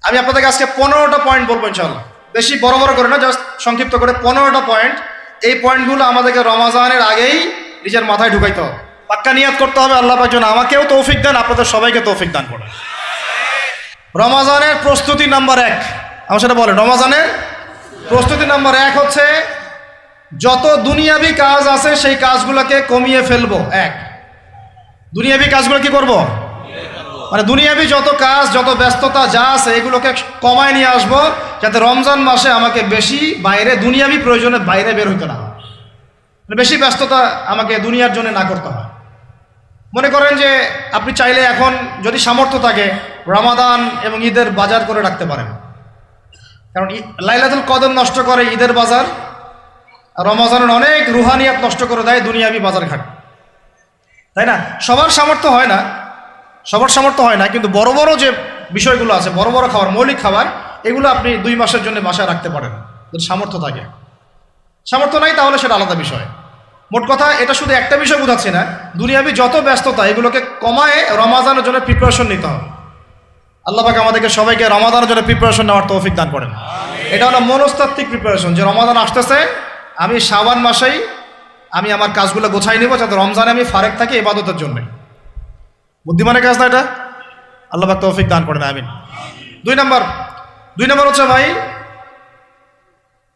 আমি আপনাদেরকে আজকে 15টা পয়েন্ট বলবো ইনশাআল্লাহ, বেশি বড় বড় করে না, জাস্ট সংক্ষিপ্ত করে 15টা পয়েন্ট। এই পয়েন্টগুলো আমাদেরকে রমাজানের আগেই নিজের মাথায় ঢুকাইতে হবে, পাক্কা নিয়াত করতে হবে। আল্লাহ পাক যেন আমাকেও তৌফিক দেন, আপনাদের সবাইকে তৌফিক দান করেন। রমাজানের প্রস্তুতি নাম্বার 1, আমার সেটা বলেন। রমাজানের প্রস্তুতি নাম্বার 1 হচ্ছে যত দুনিয়াবি কাজ আছে সেই কাজগুলোকে কমিয়ে ফেলবো। দুনিয়াবি কাজগুলো কি করব? মানে দুনিয়াবি যত কাজ, যত ব্যস্ততা যা আছে এগুলোকে কমায় নিয়ে আসবো, যাতে রমজান মাসে আমাকে বেশি বাইরে দুনিয়াবি প্রয়োজনে বাইরে বের হইতে না হয়, বেশি ব্যস্ততা আমাকে দুনিয়ার জন্য না করতে হয়। মনে করেন যে আপনি চাইলে এখন যদি সামর্থ্য থাকে রমাদান এবং ঈদের বাজার করে রাখতে পারেন, কারণ লাইলাতুল কদর নষ্ট করে ঈদের বাজার, আর রমজানের অনেক রুহানিয়াত নষ্ট করে দেয় দুনিয়াবি বাজার ঘাট, তাই না? সবার সামর্থ্য হয় না, কিন্তু বড় বড় যে বিষয়গুলো আছে, বড় বড় খাবার, মৌলিক খাবার, এগুলো আপনি 2 মাসের জন্য বাসায় রাখতে পারেন যদি সামর্থ্য থাকে। সামর্থ্য নাই তাহলে সেটা আলাদা বিষয়। মোট কথা এটা শুধু একটা বিষয় বোঝাচ্ছি না, দুনিয়াবি যত ব্যস্ততা এগুলোকে কমায় রমাদানের জন্য প্রিপারেশন নিতে হবে। আল্লাহ পাক আমাদেরকে সবাইকে রমাদানের জন্য প্রিপারেশন নেওয়ার তৌফিক দান করেন। এটা হলো মনস্তাত্ত্বিক প্রিপারেশন, যে রমাদান আসতেছে, আমি শাবান মাসেই আমি আমার কাজগুলো গোছাই নিব, যাতে রমজানে আমি ফারেক থাকি ইবাদতের জন্য। বুদ্ধিমানের কাজ না এটা? আল্লাহ পাক তৌফিক দান করেন, আমিন। 2 নম্বর হচ্ছে ভাই,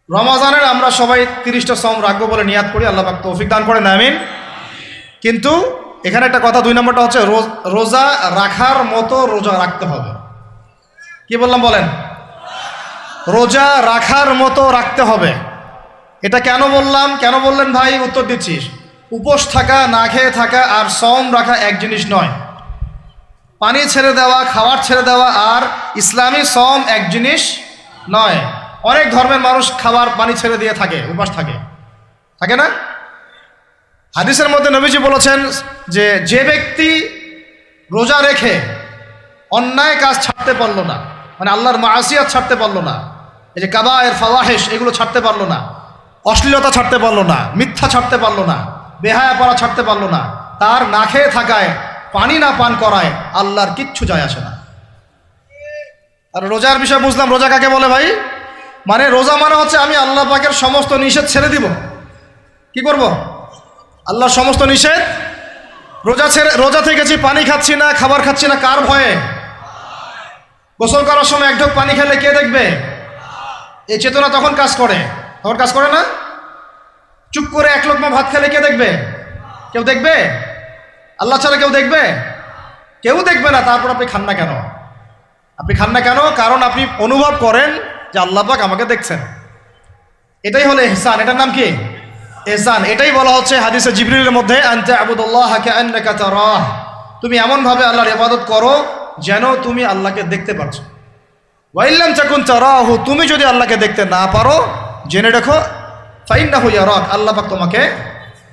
রমাজানের আমরা সবাই 30টা সওম রাখবো বলে নিয়াত করি, আল্লাহ পাক তৌফিক দান করেন, আমিন। কিন্তু এখানে একটা কথা, 2 নম্বরটা হচ্ছে রোজা রাখার মতো রোজা রাখতে হবে। কি বললাম বলেন? রোজা রাখার মতো রাখতে হবে। এটা কেন বললেন ভাই? উত্তর দিচ্ছিস। উপোস থাকা, না খেয়ে থাকা আর সওম রাখা এক জিনিস নয়। পানি ছেড়ে দেওয়া, খাবার ছেড়ে দেওয়া আর ইসলামী সওম এক জিনিস নয়। অনেক ধর্মের মানুষ খাবার পানি ছেড়ে দিয়ে থাকে, উপাস থাকে না? হাদিসের মধ্যে নবীজি বলেছেন যে ব্যক্তি রোজা রেখে অন্যায় কাজ ছাড়তে পারলো না, মানে আল্লাহর মাসিয়াত ছাড়তে পারলো না, এই যে কাবায়ের ফাওয়াহিশ এগুলো ছাড়তে পারলো না, অশ্লীলতা ছাড়তে পারলো না, মিথ্যা ছাড়তে পারলো না, বেহায়াপনা ছাড়তে পারলো না, তার না খেয়ে থাকায়, পানি না পান করায় আল্লাহর কিচ্ছু যায় আসে না। আর রোজার বিষয় বুঝলাম। রোজা কাকে বলে ভাই? মানে রোজা মানে হচ্ছে আমি আল্লাহ পাকের সমস্ত নিষেধ ছেড়ে দিব। কি করব? আল্লাহর সমস্ত নিষেধ। রোজা থেকেছি, পানি খাচ্ছি না, খাবার খাচ্ছি না, কার ভয়ে? গোসল করার সময় 1 ঢোক পানি খেলে কে দেখবে? এই চেতনা তখন কাজ করে না? চুপ করে 1 লোকমা ভাত খেলে কে দেখবে? কেউ দেখবে? আল্লাহ ছাড়া কেউ দেখবে? কেউ দেখবে না। তারপর আপনি খান না কেন? কারণ আপনি অনুভব করেন যে আল্লাহ পাক আমাকে দেখছেন। এটাই হলো ইহসান। এটার নাম কি? ইহসান। এটাই বলা হচ্ছে হাদিসে জিবরিলের মধ্যে, আনতা আবুদুল্লাহ কাআন্নাকা তারাহ, তুমি এমনভাবে আল্লাহর ইবাদত করো যেন তুমি আল্লাহকে দেখতে পারছো। ওয়া ইল্লাম তাকুন তারাহু, তুমি যদি আল্লাহকে দেখতে না পারো জেনে রাখো ফাইন্নাহু ইয়ারাক, আল্লাহ পাক তোমাকে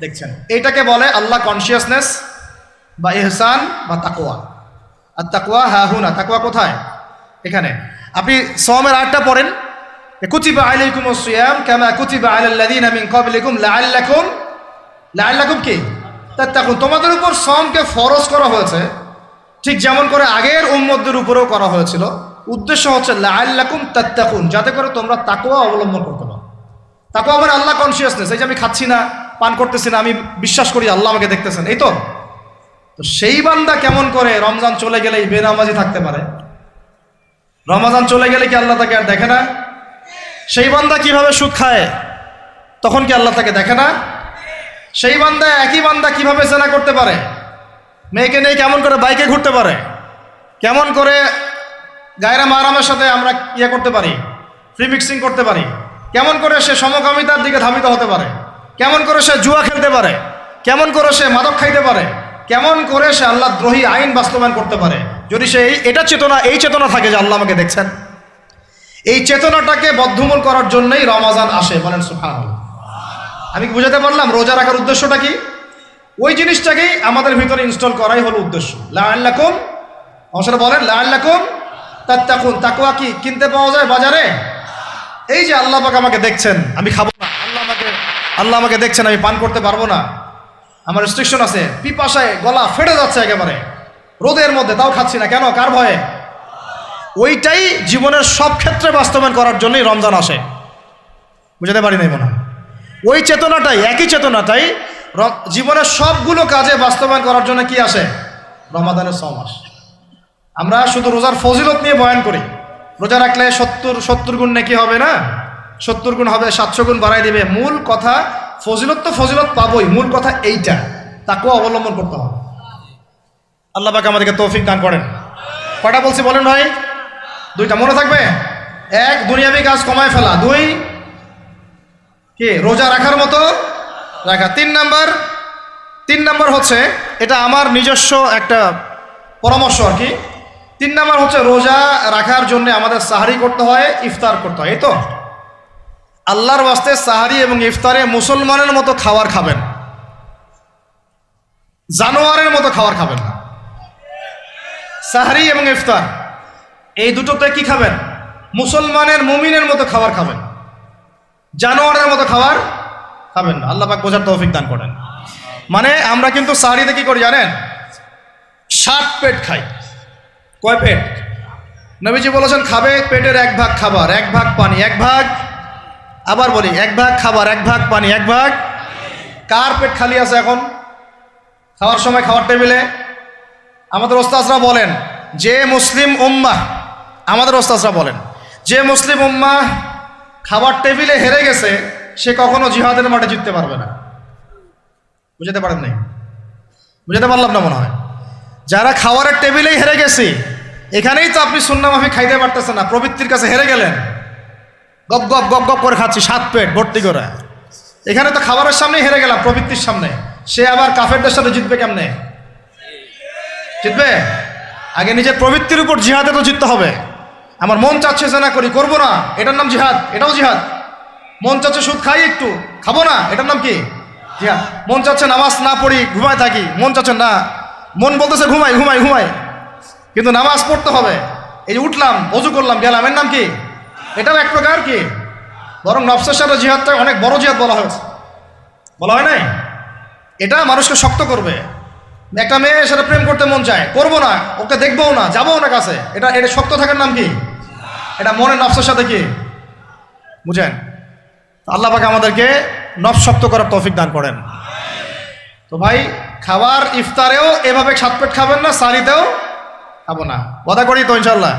দেখছেন। এইটাকে বলে আল্লাহ কনসিয়াসনেস বা ইহসান বা তাকওয়া। আর তাকওয়া হাহুনা, তাকওয়া কোথায়? এখানে। আপনি সওমের 8টা পড়েন, কুতিবা আলাইকুমুস সিয়াম কামা কুতিবা আলাল লাযিনা মিন ক্বাবলিকুম লাআল্লাকুম কি তাত্তাকুন, তোমাদের উপর সওমকে ফরজ করা হয়েছে ঠিক যেমন করে আগের উম্মতদের উপরেও করা হয়েছিল। উদ্দেশ্য হচ্ছে লাআল্লাকুম তাত্তাকুন, যাতে করে তোমরা তাকওয়া অবলম্বন করতে পারো। তাকওয়া মানে আল্লাহ কনসিয়াসনেস, এই যে আমি খাচ্ছি না, পান করতেছি না, আমি বিশ্বাস করি আল্লাহ আমাকে দেখতেছেন, এই তো। সেই বান্দা কেমন করে রমজান চলে গেলেই বেনামাজি থাকতে পারে? রমজান চলে গেলে কি আল্লাহ তাকে আর দেখে না? সেই বান্দা কিভাবে সুদ খায়, তখন কি আল্লাহ তাকে দেখে না? সেই বান্দা, একই বান্দা কিভাবে জেনা করতে পারে? মেয়েকে নিয়ে কেমন করে বাইকে ঘুরতে পারে? কেমন করে গায়রা মাহরামের সাথে আমরা করতে পারি, ফ্রি মিক্সিং করতে পারি? কেমন করে সে সমকামিতার দিকে ধাবিত হতে পারে? কেমন করে সে জুয়া খেলতে পারে? কেমন করে সে মাদক খাইতে পারে? কেমন করে সে আল্লাহ দ্রোহী আইন বাস্তবায়ন করতে পারে? যদি সে এই চেতনা থাকে যে আল্লাহ আমাকে দেখছেন, এই চেতনাটাকে বদ্ধমূল করার জন্যই রমাজান আসে। বলেন সুবহানাল্লাহ। আমি বুঝাতে পারলাম রোজা রাখার উদ্দেশ্যটা কি? ওই জিনিসটাকেই আমাদের ভিতরে ইনস্টল করাই হলো উদ্দেশ্য। লাআল্লাকুম, আমার বলেন লাআল্লাকুম তাত্তাকুন। তাকওয়া কি কিনতে পাওয়া যায় বাজারে? এই যে আল্লাহ পাক আমাকে দেখছেন, আমি খাবো না, আল্লাহ আমাকে দেখছেন, আমি পান করতে পারবো না, আমার রেস্ট্রিকশন আছে, পিপাসায় গলা ফেটে যাচ্ছে একেবারে রোদের মধ্যে, তাও খাচ্ছি না কেন? কার ভয়ে? ওইটাই জীবনের সব ক্ষেত্রে বাস্তবায়ন করার জন্যই রমজান আসে। বুঝতে পারি নাই মনে হয়? ওই চেতনাটাই, একই চেতনাটাই জীবনের সবগুলো কাজে বাস্তবায়ন করার জন্য কি আসে? রমাদানের 6 মাস। আমরা শুধু রোজার ফজিলত নিয়ে বয়ান করি, রোজা রাখলে 70 গুণ নাকি হবে না, 70 গুণ হবে, 700 গুণ বাড়াই দিবে। মূল কথা ফজিলত তো ফজিলত পাবোই, মূল কথা এইটা, তাকেও অবলম্বন করতে হবে। আল্লাহ পাক আমাদেরকে তৌফিক দান করেন। কটা বলছি বলেন ভাই? 2টা মনে থাকবে। 1, দুনিয়াবি কাজ কমায় ফেলা। 2, কি রোজা রাখার মতো রাখা। 3 নাম্বার হচ্ছে, এটা আমার নিজস্ব একটা পরামর্শ আর কি। 3 নাম্বার হচ্ছে, রোজা রাখার জন্য আমাদের সাহারি করতে হয়, ইফতার করতে হয়। এই তো আল্লাহর ওয়াস্তে সাহারি এবং ইফতারে মুসলমানের মতো খাবার খাবেন, জানোয়ারের মতো খাবার খাবেন না। সাহারি এবং ইফতার এই দুটোতে কি খাবেন? মুসলমানের, মুমিনের মতো খাবার খাবেন, জানোয়ারের মতো খাবার খাবেন না। আল্লাহ পাক বোঝার তৌফিক দান করেন। মানে আমরা কিন্তু সাহারিতে কি করি জানেন? 7 পেট খাই। কয় পেট? নবীজি বলেছেন খাবে পেটের 1 ভাগ খাবার, 1 ভাগ পানি, 1 ভাগ, আবার বলি 1 ভাগ খাবার, 1 ভাগ পানি, 1 ভাগ। কার পেট খালি আছে এখন খাওয়ার সময়? খাওয়ার টেবিলে আমাদের ওস্তাদরা বলেন যে মুসলিম উম্মাহ, আমাদের ওস্তাদরা বলেন যে মুসলিম উম্মাহ খাবার টেবিলে হেরে গেছে, সে কখনো জিহাদের মাঠে জিততে পারবে না। বুঝতে পারেন নাই? বুঝতে পারলাম না মনে হয়। যারা খাওয়ারের টেবিলেই হেরে গেছি, এখানেই তো আপনি সুন্নাহ মাফিক খাইতে পারতেছেন না, প্রবৃত্তির কাছে হেরে গেলেন, গপ গপ গপ গপ করে খাচ্ছি 7 পেট ভর্তি করে। এখানে তো খাবারের সামনেই হেরে গেলাম, প্রবৃত্তির সামনে। সে আবার কাফেরদের সাথে জিতবে কেমনে? জিতবে আগে নিজের প্রবৃত্তির উপর জিহাদে তো জিততে হবে। আমার মন চাচ্ছে যে না করি, করবো না, এটার নাম জিহাদ, এটাও জিহাদ। মন চাচ্ছে সুদ খাই, একটু খাবো না, এটার নাম কি? জিহাদ। মন চাচ্ছে নামাজ না পড়ি, ঘুমায় থাকি, মন চাচ্ছে না, মন বলতেছে ঘুমাই ঘুমাই ঘুমাই, কিন্তু নামাজ পড়তে হবে। এই যে উঠলাম, অজু করলাম, গেলাম, এর নাম কি? এটাও এক প্রকার কি, বরং নফসের সাথে জিহাদটা অনেক বড় জিহাদ বলা হয়েছে, বলা হয় নাই? এটা মানুষকে শক্ত করবে। একটা মেয়ে সেটা প্রেম করতে মন চায়, করবো না, ওকে দেখবও না, যাবও না কাছে, এটা শক্ত থাকার নাম কি? এটা মনের নফসের সাথে কি, বুঝেন? আল্লাহ পাক আমাদেরকে নফস শক্ত করার তৌফিক দান করেন। তো ভাই, খাবার ইফতারেও এভাবে 7 পেট খাবেন না, সারিতেও খাবো না, ওয়াদা করি তো ইনশাল্লাহ।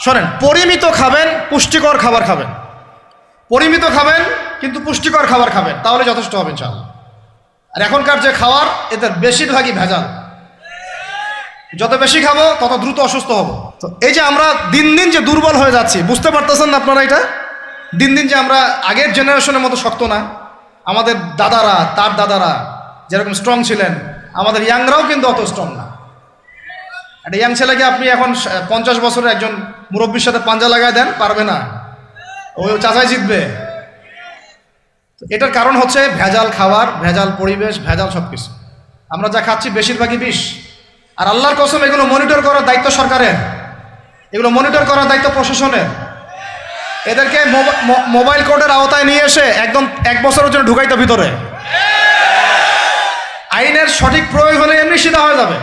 শোনেন, পরিমিত খাবেন, পুষ্টিকর খাবার খাবেন, পরিমিত খাবেন কিন্তু পুষ্টিকর খাবার খাবেন, তাহলে যথেষ্ট হবে ইনশাল্লাহ। আর এখনকার যে খাবার, এদের বেশিরভাগই ভেজাল। যত বেশি খাবো তত দ্রুত অসুস্থ হব। তো এই যে আমরা দিন দিন যে দুর্বল হয়ে যাচ্ছি, বুঝতে পারতেছেন না আপনারা? এটা দিন দিন যে আমরা আগের জেনারেশনের মতো শক্ত না। আমাদের দাদারা, তার দাদারা যেরকম স্ট্রং ছিলেন, আমাদের ইয়াংরাও কিন্তু অত স্ট্রং না। একটা ইয়াং ছেলেকে আপনি এখন 50 বছরের একজন মুরব্বীর সাথে পাঞ্জা লাগায় দেন, পারবে না, ওই চাচাই জিতবে। এটার কারণ হচ্ছে ভেজাল খাবার, ভেজাল পরিবেশ, ভেজাল সব কিছু। আমরা যা খাচ্ছি বেশিরভাগই বিষ। আর আল্লাহর কসম, এগুলো মনিটর করার দায়িত্ব সরকারের, এগুলো মনিটর করার দায়িত্ব প্রশাসনের। এদেরকে মোবাইল কোর্টের আওতায় নিয়ে এসে একদম 1 বছরের জন্য ঢুকাইতে ভিতরে। আইনের সঠিক প্রয়োগ হলে এমনি সিধা হয়ে যাবে।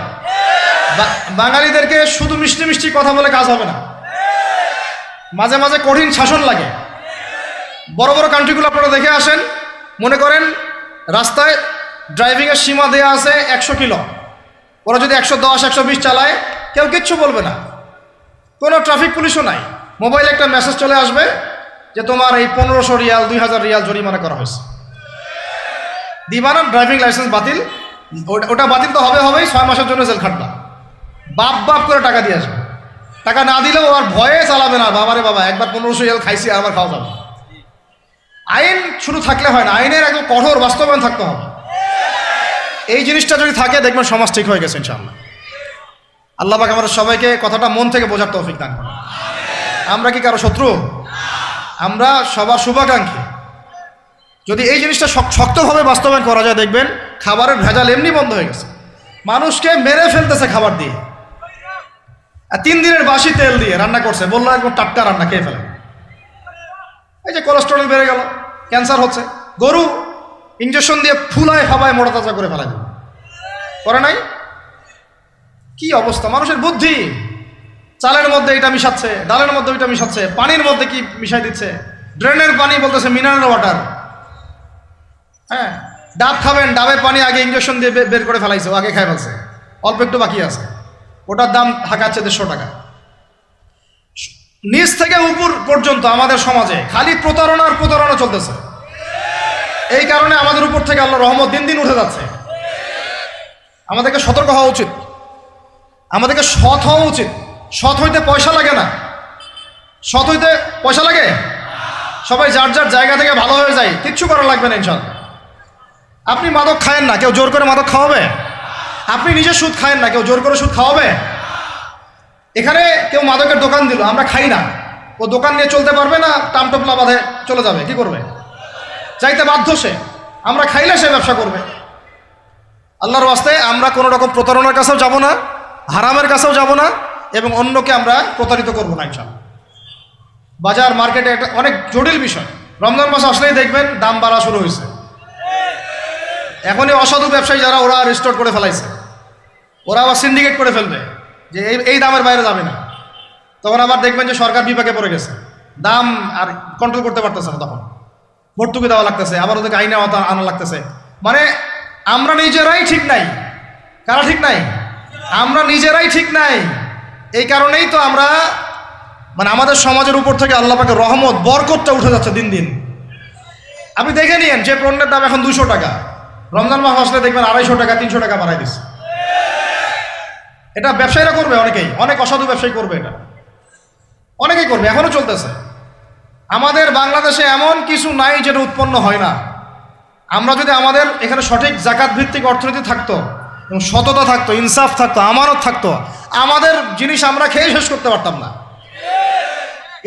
বাঙালিদেরকে শুধু মিষ্টি মিষ্টি কথা বলে কাজ হবে না, মাঝে মাঝে কঠিন শাসন লাগে। বড় বড় কান্ট্রিগুলো আপনারা দেখে আসেন, মনে করেন রাস্তায় ড্রাইভিংয়ের সীমা দেওয়া আছে 100 কিলো, ওরা যদি 110 120 চালায়, কেউ কিচ্ছু বলবে না, কোনো ট্রাফিক পুলিশও নাই। মোবাইলে একটা মেসেজ চলে আসবে যে তোমার এই 1500 রিয়াল 2000 রিয়াল জরিমানা করা হয়েছে। দিবা না, ড্রাইভিং লাইসেন্স বাতিল। ওটা বাতিল তো হবেই, 6 মাসের জন্য জেল খাটবা। বাপ বাপ করে টাকা দিয়ে আসবে। টাকা না দিলেও আর ভয়ে চালাবে না, বাবারে বাবা, একবার 1500 রিয়াল খাইছি, আবার খাওয়া যাবে। আইন শুধু থাকলে হয় না, আইনের একদম কঠোর বাস্তবায়ন থাকতে হবে। এই জিনিসটা যদি থাকে, দেখবেন সমাজ ঠিক হয়ে গেছে ইনশাআল্লাহ। আল্লাহ পাক আমাদের সবাইকে কথাটা মন থেকে বোঝার তৌফিক দান করেন। আমরা কি কারো শত্রু? আমরা সবার শুভাকাঙ্ক্ষী। যদি এই জিনিসটা শক্তভাবে বাস্তবায়ন করা যায়, দেখবেন খাবারের ভেজাল এমনি বন্ধ হয়ে গেছে। মানুষকে মেরে ফেলতেছে খাবার দিয়ে, 3 দিনের বাসি তেল দিয়ে রান্না করছে, বললো একদম টাটকা রান্না, খেয়ে ফেলে। এই যে কোলেস্টেরল বেড়ে গেল, ক্যান্সার হচ্ছে। গরু ইঞ্জেকশন দিয়ে ফুলায় ফাবায় মোটা তাজা করে ফেলা যায়, করে নাই? কি অবস্থা মানুষের বুদ্ধি! চালের মধ্যে এটা মিশাচ্ছে, ডালের মধ্যে ওইটা মিশাচ্ছে, পানির মধ্যে কি মিশাই দিচ্ছে, ড্রেনের পানি বলতেছে মিনারেল ওয়াটার। হ্যাঁ, ডাব খাবেন, ডাবের পানি আগে ইঞ্জেকশন দিয়ে বের করে ফেলাইছে, ও আগে খাই ফেলছে, অল্প একটু বাকি আছে, ওটার দাম হাঁকাচ্ছে 150 টাকা। নিচ থেকে উপর পর্যন্ত আমাদের সমাজে খালি প্রতারণার প্রতারণা চলতেছে। এই কারণে আমাদের উপর থেকে আল্লাহ রহমত দিন দিন উঠে যাচ্ছে। আমাদেরকে সতর্ক হওয়া উচিত, আমাদেরকে সৎ হওয়া উচিত। সৎ হইতে পয়সা লাগে না, সৎ হইতে পয়সা লাগে। সবাই যার যার জায়গা থেকে ভালো হয়ে যায়, কিচ্ছু করা লাগবে না ইনশাল্লাহ। আপনি মাদক খায়েন না, কেউ জোর করে মাদক খাওয়াবে? আপনি নিজে সুদ খায়েন না, কেউ জোর করে সুদ খাওয়াবে? এখানে কেউ মাদকের দোকান দিল, আমরা খাই না, ও দোকান নিয়ে চলতে পারবে না? টামটোপলা বাঁধে চলে যাবে, কি করবে? চাইতে বাধ্য সে। আমরা খাইলে সে ব্যবসা করবে। আল্লাহর ওয়াস্তে আমরা কোনো রকম প্রতারণার কাছেও যাব না, হারামের কাছেও যাব না, এবং অন্যকে আমরা প্রতারিত করবো না ইনশাআল্লাহ। বাজার মার্কেটে একটা অনেক জটিল বিষয়। রমজান মাস আসলেই দেখবেন দাম বাড়া শুরু হয়েছে। এখনই অসাধু ব্যবসায়ী যারা, ওরা রিস্টোর করে ফেলাইছে, ওরা আবার সিন্ডিকেট করে ফেলবে যে এই দামের বাইরে যাবে না। তখন আবার দেখবেন যে সরকার বিপাকে পড়ে গেছে, দাম আর কন্ট্রোল করতে পারতেছে না, তখন ভর্তুকি দেওয়া লাগতেছে, আবার ওদেরকে আইনে আনা লাগতেছে। মানে আমরা নিজেরাই ঠিক নাই। কারা ঠিক নাই? আমরা নিজেরাই ঠিক নাই। এই কারণেই তো আমরা, মানে আমাদের সমাজের উপর থেকে আল্লাহ পাকের রহমত, বরকতটা উঠে যাচ্ছে দিন দিন। আপনি দেখে নিয়েন, যে পণ্যের দাম এখন 200 টাকা, রমজান মাস আসলে দেখবেন 250 টাকা 300 টাকা বাড়াই দিচ্ছে। এটা ব্যবসায়ীরা করবে, অনেকেই, অনেক অসাধু ব্যবসায়ী করবে, এটা অনেকেই করবে, এখনো চলতেছে। আমাদের বাংলাদেশে এমন কিছু নাই যেটা উৎপন্ন হয় না। আমরা যদি আমাদের এখানে সঠিক জাকাত ভিত্তিক অর্থনীতি থাকতো, এবং সততা থাকতো, ইনসাফ থাকতো, আমানত থাকতো, আমাদের জিনিস আমরা খেয়ে শেষ করতে পারতাম না,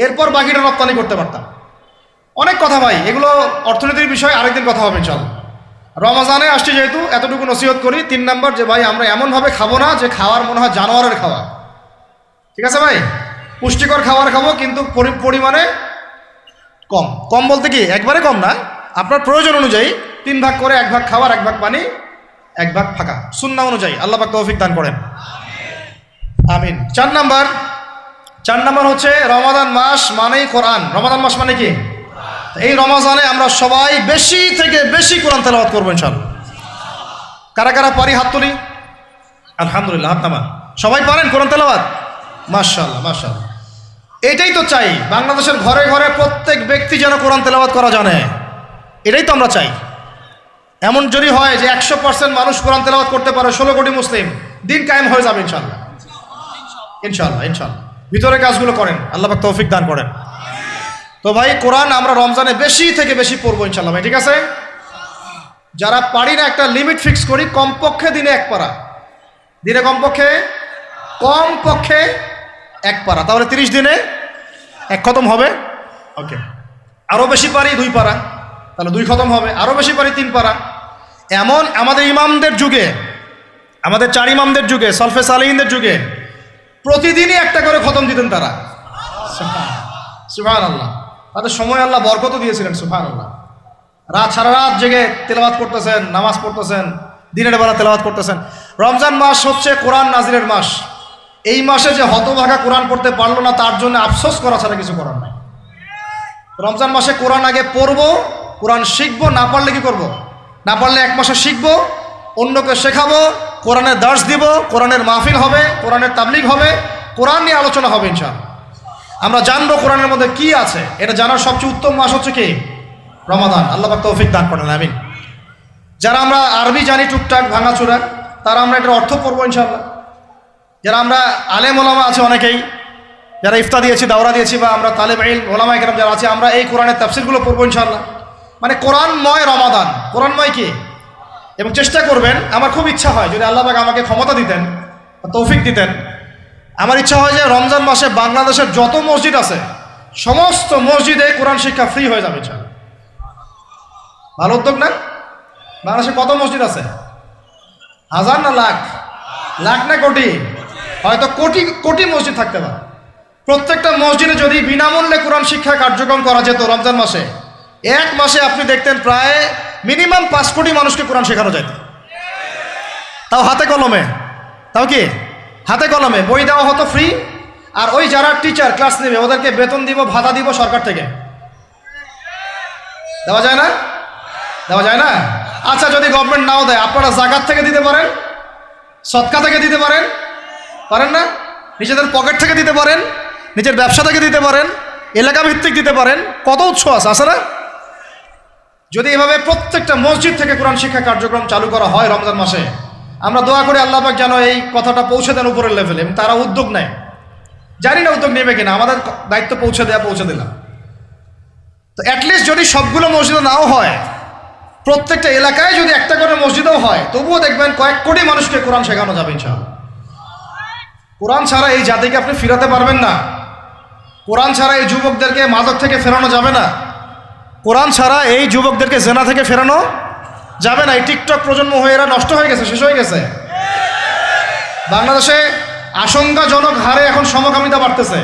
এরপর বাকিটা রপ্তানি করতে পারতাম। অনেক কথা ভাই, এগুলো অর্থনীতির বিষয়, আরেকদিন কথা হবে ইনশাআল্লাহ। রমজানে আসছে যেহেতু, এতটুকু নসিহত করি। 3 নাম্বার, যে ভাই আমরা এমনভাবে খাবো না যে খাওয়ার মনে হয় জানোয়ারের খাওয়া। ঠিক আছে ভাই, পুষ্টিকর খাবার খাবো, কিন্তু পরিমাণে কম। কম বলতে কি একবারে কম না, আপনার প্রয়োজন অনুযায়ী 3 ভাগ করে, 1 ভাগ খাবার, 1 ভাগ পানি, 1 ভাগ ফাঁকা, সুন্নাহ অনুযায়ী। আল্লাহ পাক তৌফিক দান করেন, আমিন। 4 নাম্বার হচ্ছে রমাদান মাস মানেই কোরআন। রমাদান মাস মানে কি? এই রমজানে আমরা সবাই বেশি থেকে বেশি কোরআন তেলাওয়াত করবো ইনশাআল্লাহ। কারা কারা পারি হাত তুলি? আলহামদুলিল্লাহ, হাত নামা। সবাই পারেন কোরআন তেলাওয়াত? মাশাআল্লাহ, মাশাআল্লাহ। এটাই তো চাই, বাংলাদেশের ঘরে ঘরে প্রত্যেক ব্যক্তি যেন কোরআন তেলাওয়াত করা জানে, এটাই তো আমরা চাই। এমন যদি হয় যে 100% মানুষ কোরআন তেলাওয়াত করতে পারে, 16 কোটি মুসলিম, দিন কায়েম হয়ে যাবে ইনশাআল্লাহ, ইনশাআল্লাহ, ইনশাআল্লাহ। ভিতরে কাজগুলো করেন, আল্লাহ পাক তৌফিক দান করেন। তো ভাই, কোরআন আমরা রমজানে বেশি থেকে বেশি পড়বো ইনশাআল্লাহ ভাই, ঠিক আছে? যারা পারি না, একটা লিমিট ফিক্স করি, কমপক্ষে দিনে 1 পারা, দিনে কমপক্ষে 1 পারা, তাহলে 30 দিনে 1 খতম হবে। ওকে, আরও বেশি পারি 2 পারা, তাহলে 2 খতম হবে। আরও বেশি পারি 3 পারা। এমন আমাদের ইমামদের যুগে, আমাদের 4 ইমামদের যুগে, সলফে সালেহিনদের যুগে প্রতিদিনই 1টা করে খতম দিতেন তারা। সুবহানাল্লাহ, তাদের সময় আল্লাহ বরকত দিয়েছিলেন। সুবহানাল্লাহ, সারা রাত জেগে তেলাওয়াত করতেছেন, নামাজ পড়তেছেন, দিনের বেলা তেলাওয়াত করতেছেন। রমজান মাস হচ্ছে কোরআন নাজিলের মাস। এই মাসে যে হতভাগা কোরআন পড়তে পারলো না, তার জন্য আফসোস করা ছাড়া কিছু করার নাই। রমজান মাসে কোরআন আগে পড়বো, কোরআন শিখবো, না পারলে কি করব? না পারলে 1 মাসে শিখবো, অন্যকে শেখাবো, কোরআনের দার্স দিব, কোরআনের মাহফিল হবে, কোরআনের তাবলিগ হবে, কোরআন নিয়ে আলোচনা হবে ইনশাআল্লাহ। আমরা জানবো কোরআনের মধ্যে কি আছে। এটা জানার সবচেয়ে উত্তম মাস হচ্ছে কি? রমাদান। আল্লাহ পাক তৌফিক দান করেন, আমিন। যারা আমরা আরবি জানি টুকটাক ভাঙাচোরা, তারা আমরা এটার অর্থ পড়বো ইনশাআল্লাহ। যারা আমরা আলেম ওলামা আছে অনেকেই, যারা ইফতা দিয়েছি, দাওরা দিয়েছি, বা আমরা তালেব ইলম ওলামা ইকরাম যারা আছে, আমরা এই কোরআনের তাফসীরগুলো পড়বো ইনশাআল্লাহ। মানে কোরআনময় রমাদান, কোরআনময় কি? এবং চেষ্টা করবেন, আমার খুব ইচ্ছা হয় যদি আল্লাহ পাক আমাকে ক্ষমতা দিতেন, তৌফিক দিতেন, আমার ইচ্ছা হয় যে রমজান মাসে বাংলাদেশের যত মসজিদ আছে সমস্ত মসজিদে কোরআন শিক্ষা ফ্রি হয়ে যাবে ইনশাআল্লাহ। ভালো উদ্যোগ না? বাংলাদেশে কত মসজিদ আছে? 1000 না লাখ? লাখ না কোটি? হয়তো কোটি কোটি মসজিদ থাকতে পারে। প্রত্যেকটা মসজিদে যদি বিনামূল্যে কোরআন শিক্ষা কার্যক্রম করা যেত রমজান মাসে, 1 মাসে আপনি দেখতেন প্রায় মিনিমাম 5 কোটি মানুষকে কোরআন শেখানো যেত। তাও হাতে কলমে, তাও কি হাতে কলমে বই দেওয়া হতো ফ্রি, আর ওই যারা টিচার ক্লাস নেবে ওদেরকে বেতন দিব, ভাতা দিব সরকার থেকে। দেওয়া যায় না? দেওয়া যায় না? আচ্ছা, যদি গভর্নমেন্ট নাও দেয়, আপনারা জাকাত থেকে দিতে পারেন, সদকা থেকে দিতে পারেন, পারেন না? নিজেদের পকেট থেকে দিতে পারেন, নিজের ব্যবসা থেকে দিতে পারেন, এলাকা ভিত্তিক দিতে পারেন, কত উৎস আছে না? যদি এভাবে প্রত্যেকটা মসজিদ থেকে কোরআন শিক্ষা কার্যক্রম চালু করা হয় রমজান মাসে, আমরা দোয়া করি আল্লাহ পাক যেন এই কথাটা পৌঁছে দেন উপরের লেভেলে, এবং তারা উদ্যোগ নেয়। জানি না উদ্যোগ নেবে কিনা, আমাদের দায়িত্ব পৌঁছে দিলাম। তো অ্যাটলিস্ট যদি সবগুলো মসজিদে নাও হয়, প্রত্যেকটা এলাকায় যদি একটা করে মসজিদও হয়, তবুও দেখবেন কয়েক কোটি মানুষকে কোরআন শেখানো যাবে ইনশাআল্লাহ। কোরআন ছাড়া এই জাতিকে আপনি ফিরাতে পারবেন না। কোরআন ছাড়া এই যুবকদেরকে মাদক থেকে ফেরানো যাবে না। কোরআন ছাড়া এই যুবকদেরকে জেনা থেকে ফেরানো যাবে না। এই টিকটক প্রজন্ম হয়ে এরা নষ্ট হয়ে গেছে, শেষ হয়ে গেছে। বাংলাদেশে আশঙ্কাজনক হারে এখন সমকামিতা বাড়তেছে।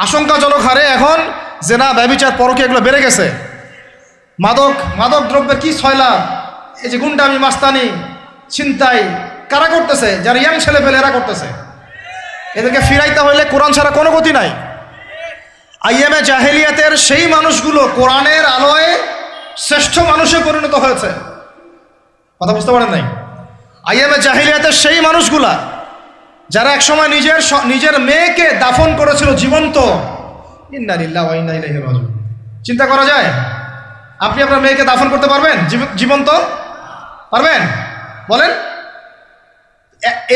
আশঙ্কাজনক হারে এখন জেনা, ব্যভিচার, পরকীয়া এগুলো বেড়ে গেছে। মাদক দ্রব্যের কি ছয়লাভ, এই যে গুন্ডামি, মাস্তানি, ছিনতাই কারা করতেছে? যারা ইয়াং ছেলে পেলে এরা করতেছে। এদেরকে ফিরাইতে হইলে কোরআন ছাড়া কোনো গতি নাই। আইয়ামে জাহেলিয়াতের সেই মানুষগুলো কোরআনের আলোয় শ্রেষ্ঠ মানুষে পরিণত হয়েছে। কথা বুঝতে পারেন নাই? আইয়ামে জাহেলিয়াতের সেই মানুষগুলা যারা একসময় নিজের মেয়েকে দাফন করেছিল জীবন্ত। ইন্না লিল্লাহি ওয়া ইন্না ইলাইহি রাজিউন। চিন্তা করা যায়? আপনি আপনার মেয়েকে দাফন করতে পারবেন জীবন্ত? পারবেন? বলেন।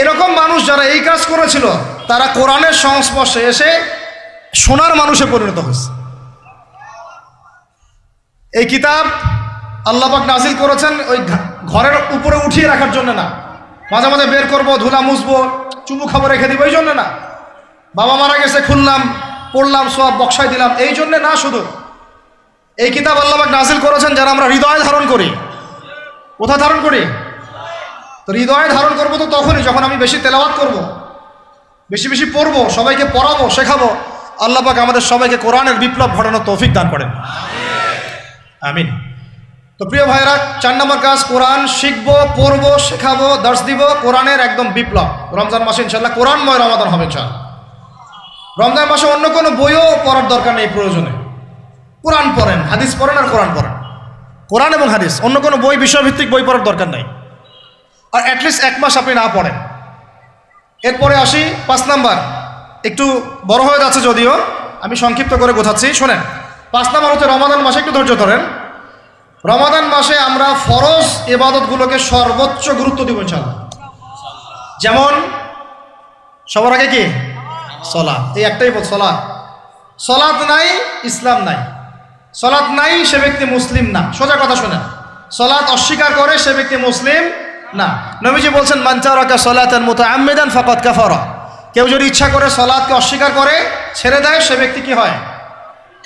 এরকম মানুষ যারা এই কাজ করেছিল, তারা কোরআনের সংস্পর্শে এসে সোনার মানুষে পরিণত হয়েছে। এই কিতাব আল্লাহ পাক নাজিল করেছেন ওই ঘরের উপরে উঠিয়ে রাখার জন্য না, মাঝে মাঝে বের করব, ধুলা মুছবো, চুমু খাবো, রেখে দিব, এই জন্য না। বাবা মারা গেছে, খুললাম, পড়লাম, সব বক্সায় দিলাম, এই জন্যে না। শুধু এই কিতাব আল্লাহ পাক নাজিল করেছেন যারা আমরা হৃদয়ে ধারণ করি। কোথায় ধারণ করি? তো হৃদয়ে ধারণ করবো তো তখনই যখন আমি বেশি তেলাওয়াত করব, বেশি বেশি পড়বো, সবাইকে পড়াবো, শেখাবো। আল্লাহ পাক আমাদের সবাইকে কোরআনের বিপ্লব ঘটানোর তৌফিক দান করেন, আমিন। তো প্রিয় ভাইরা, 4 নম্বর কাজ, কোরআন শিখবো, পড়বো, শেখাবো, দর্শ দিব। কোরআনের একদম বিপ্লব। রমজান মাসে ইনশাল্লাহ কোরআনময় রমাদান হবে ইনশাল্লাহ। রমজান মাসে অন্য কোনো বইও পড়ার দরকার নেই প্রয়োজনে। কোরআন পড়েন, হাদিস পড়েন আর কোরআন পড়েন। কোরআন এবং হাদিস, অন্য কোনো বই, বিষয়ভিত্তিক বই পড়ার দরকার নাই। আর অ্যাটলিস্ট 1 মাস আপনি না পড়েন। এরপরে আসি 5 নাম্বার। একটু বড় হয়ে যাচ্ছে যদিও, আমি সংক্ষিপ্ত করে গোছাচ্ছি, শোনেন। 5 নাম্বার হচ্ছে রমাদান মাসে, একটু ধৈর্য ধরেন। রমাদান মাসে আমরা ফরজ ইবাদতগুলোকে সর্বোচ্চ গুরুত্ব দিব ইনশাআল্লাহ। যেমন সবার আগে কি? সালাত। এই একটাই বল, সালাত। সালাত নাই, ইসলাম নাই। সালাত নাই, সে ব্যক্তি মুসলিম না। সোজা কথা শোনেন, সালাত অস্বীকার করে সে ব্যক্তি মুসলিম না। নবীজি বলছেন, মান তারাকা সালাতান মুতাআম্মিদান ফাকাদ কাফারা। কেউ যদি ইচ্ছা করে সালাতকে অস্বীকার করে, ছেড়ে দেয়, সে ব্যক্তি কি হয়?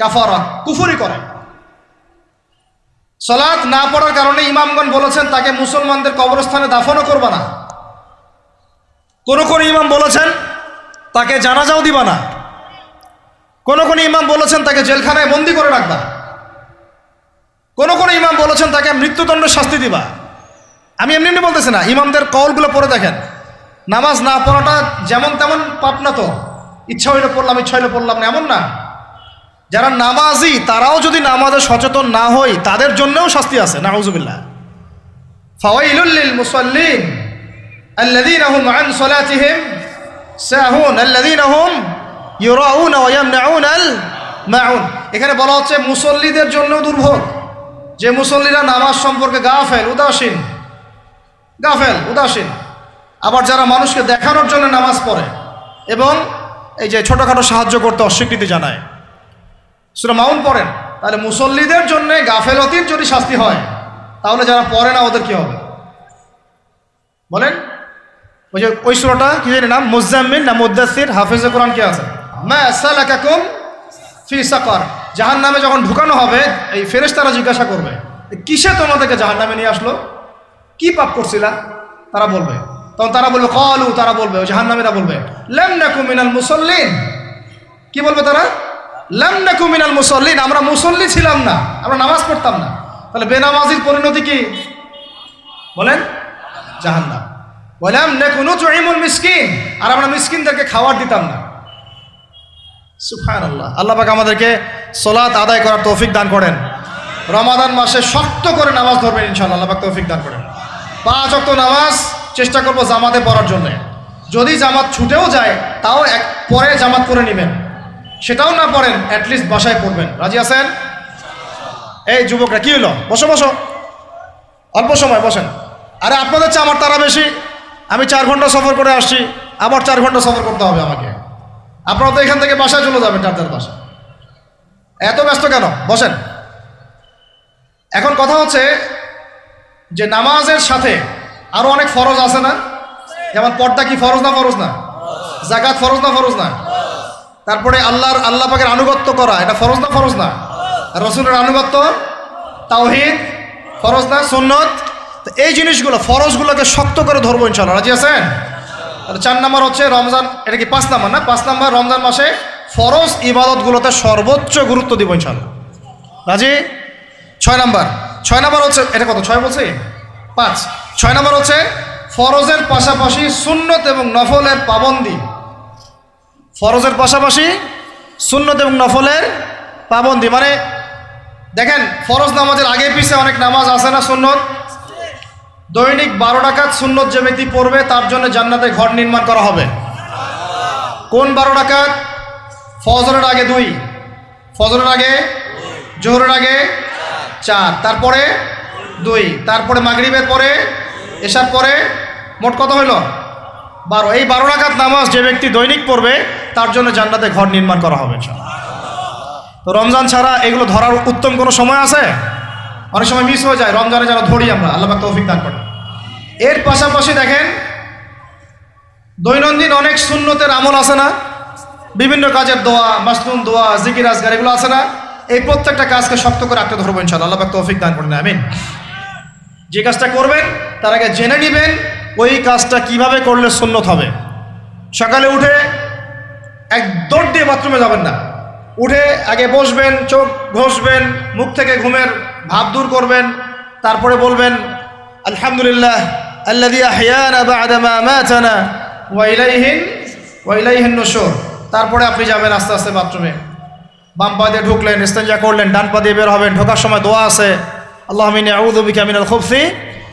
কাফারা, কুফরি করে। সালাত না পড়ার কারণে ইমামগণ বলেছেন তাকে মুসলমানদের কবরস্থানে দাফনও করবা না। কোন কোন ইমাম বলেছেন তাকে জানাজাও দিবা না। কোন কোন ইমাম বলেছেন তাকে জেলখানায় বন্দি করে রাখবা। কোন কোন ইমাম বলেছেন তাকে মৃত্যুদণ্ডের শাস্তি দিবা। আমি এমনি এমনি বলতেছি না, ইমামদের কওলগুলো পড়ে দেখেন। নামাজ না পড়াটা যেমন তেমন পাপ না তো, ইচ্ছা হইলে পড়লাম, ইচ্ছা হইলে পড়লাম না, এমন না। যারা নামাজি তারাও যদি নামাজে সচেতন না হয়, তাদের জন্যও শাস্তি আছে। নাউযুবিল্লাহ। ফাওয়াইলুল লিল মুসাল্লিন আল্লাযীনা হুম আন সালাতিহিম সাহুন আল্লাযীনা হুম ইউরাউনা ওয়া ইয়ামনাউনাল মাউন। এখানে বলা হচ্ছে মুসল্লিদের জন্য দুর্ভোগ, যে মুসল্লিরা নামাজ সম্পর্কে গাফেল, উদাসীন। আবার যারা মানুষকে দেখানোর জন্য নামাজ পড়ে এবং এই যে ছোটখাটো সাহায্য করতে অস্বীকৃতি জানায়, সূরা মাউন পড়েন। তাহলে মুসল্লিদের জন্য গাফেলতির যদি শাস্তি হয়, তাহলে যারা পড়ে না ওদের কি হবে বলেন? ওই যে ওই সূরাটা কি জানি নাম, মুজাম্মিল না মুদ্দাসির, হাফেজে কোরআন কে আছে? মা সালাকাকুম ফি সাকার। জাহান্নামে যখন ঢুকানো হবে, এই ফেরেশতারা জিজ্ঞাসা করবে, কিসে তোমাদেরকে জাহান্নামে নিয়ে আসলো? কি পাপ করছিলা? তারা বলবে, তখন তারা বলবে ক্বালু, তারা বলবে, ওই জাহান্নামীরা বলবে, লাম নাকু মিনাল মুসাল্লিন। কি বলবে তারা? লাম নাকু মিনাল মুসাল্লিন, আমরা মুসল্লি ছিলাম না, আমরা নামাজ পড়তাম না। তাহলে বেনামাজির পরিণতি কি বলেন? জাহান্নাম। ওয়ালাম নাকু নুতঈমুল মিসকিন, আর আমরা মিসকিনদেরকে খাবার দিতাম না। সুবহানাল্লাহ। আল্লাহ পাক আমাদেরকে সালাত আদায় করার তৌফিক দান করেন। রমাদান মাসে শক্ত করে নামাজ ধরবেন ইনশাআল্লাহ, আল্লাহ পাক তৌফিক দান করেন। 5 ওয়াক্ত নামাজ চেষ্টা করব জামাতে পড়ার জন্য। যদি জামাত ছুটেও যায় তাও পরে জামাত করে নেবেন, সেটাও না পড়েন অ্যাটলিস্ট বাসায় পড়বেন। রাজি আছেন? এই যুবকরা কি হলো, বসো বসো, অল্প সময় বসেন। আরে আপনাদের চেয়ে আমার তারা বেশি, আমি 4 ঘন্টা সফর করে আসছি, আবার 4 ঘন্টা সফর করতে হবে আমাকে। আপনারা তো এখান থেকে বাসায় চলে যাবেন, চারটার বাসায়। এত ব্যস্ত কেন? বসেন। এখন কথা হচ্ছে যে নামাজের সাথে আরো অনেক ফরজ আছে না? যেমন পর্দা কি ফরজ না? ফরজ না? যাকাত ফরজ না? ফরজ না? তারপরে আল্লাহ পাকের আনুগত্য করা, এটা ফরজ না? ফরজ না? রসুলের আনুগত্য, তাওহীদ ফরজ না? সুন্নত। তো এই জিনিসগুলো, ফরজগুলোকে শক্ত করে ধরবো ইনশাআল্লাহ। রাজি আছেন? 4 নম্বর হচ্ছে রমজান, এটা কি 5 নম্বর না? 5 নম্বর রমজান মাসে ফরজ ইবাদতগুলোতে সর্বোচ্চ গুরুত্ব দিব ইনশাআল্লাহ। রাজি? 6 নম্বর হচ্ছে, এটা কত 6 বলছি? 5। 6 নম্বর হচ্ছে ফরজের পাশাপাশি সুন্নত এবং নফলের পাবন্দি। ফরজের পাশাপাশি সুন্নত এবং নফলের পাবন্দি মানে দেখেন, ফরজ নামাজের আগে পিছে অনেক নামাজ আছে না সুন্নত? দৈনিক 12 রাকাত সুন্নত যে ব্যক্তি পড়বে তার জন্য জান্নাতে ঘর নির্মাণ করা হবে। কোন 12 রাকাত? ফজরের আগে 2, ফজরের আগে, জোহরের আগে 4, তারপরে 2, তারপরে মাগরিবের পরে, এশার পরে, মোট কত হইল? 12। এই 12 রাকাত নামাজ যে ব্যক্তি দৈনিক পড়বে তার জন্য জান্নাতে ঘর নির্মাণ করা হবে ইনশাআল্লাহ। তো রমজান ছাড়া এগুলো ধরার উত্তম কোনো সময় আছে? অনেক সময় মিস হয়ে যায়। রমজানে যেন ধরি আমরা, আল্লাহ পাক তৌফিক দান করেন। এর পাশাপাশি দেখেন দৈনন্দিন অনেক সুন্নতের আমল আছে না? বিভিন্ন কাজের দোয়া, মাসনুন দোয়া, জিকির আজকার, এগুলো আছে না? এই প্রত্যেকটা কাজকে শক্ত করে আঁকড়ে ধরবো ইনশাআল্লাহ, আল্লাহ পাক তৌফিক দান করেন। আমিন। যে কাজটা করবেন তার আগে জেনে নেবেন ওই কাজটা কিভাবে করলে সুন্নত হবে। সকালে উঠে এক দৌড় দিয়ে বাথরুমে যাবেন না, উঠে আগে বসবেন, চোখ ঘষবেন, মুখ থেকে ঘুমের ভাব দূর করবেন, তারপরে বলবেন আলহামদুলিল্লাহ আল্লাযী আহইয়ানা বা'দা মা আমাতানা ওয়া ইলাইহিন নুশুর। তারপরে আপনি যাবেন আস্তে আস্তে বাথরুমে, বাম পা দিয়ে ঢুকলেন, ইস্তেঞ্জা করলেন, ডান পা দিয়ে বের হবেন। ঢোকার সময় দোয়া আছে, আল্লাহুম্মা ইন্নী আউযু বিকা মিনাল খুবসি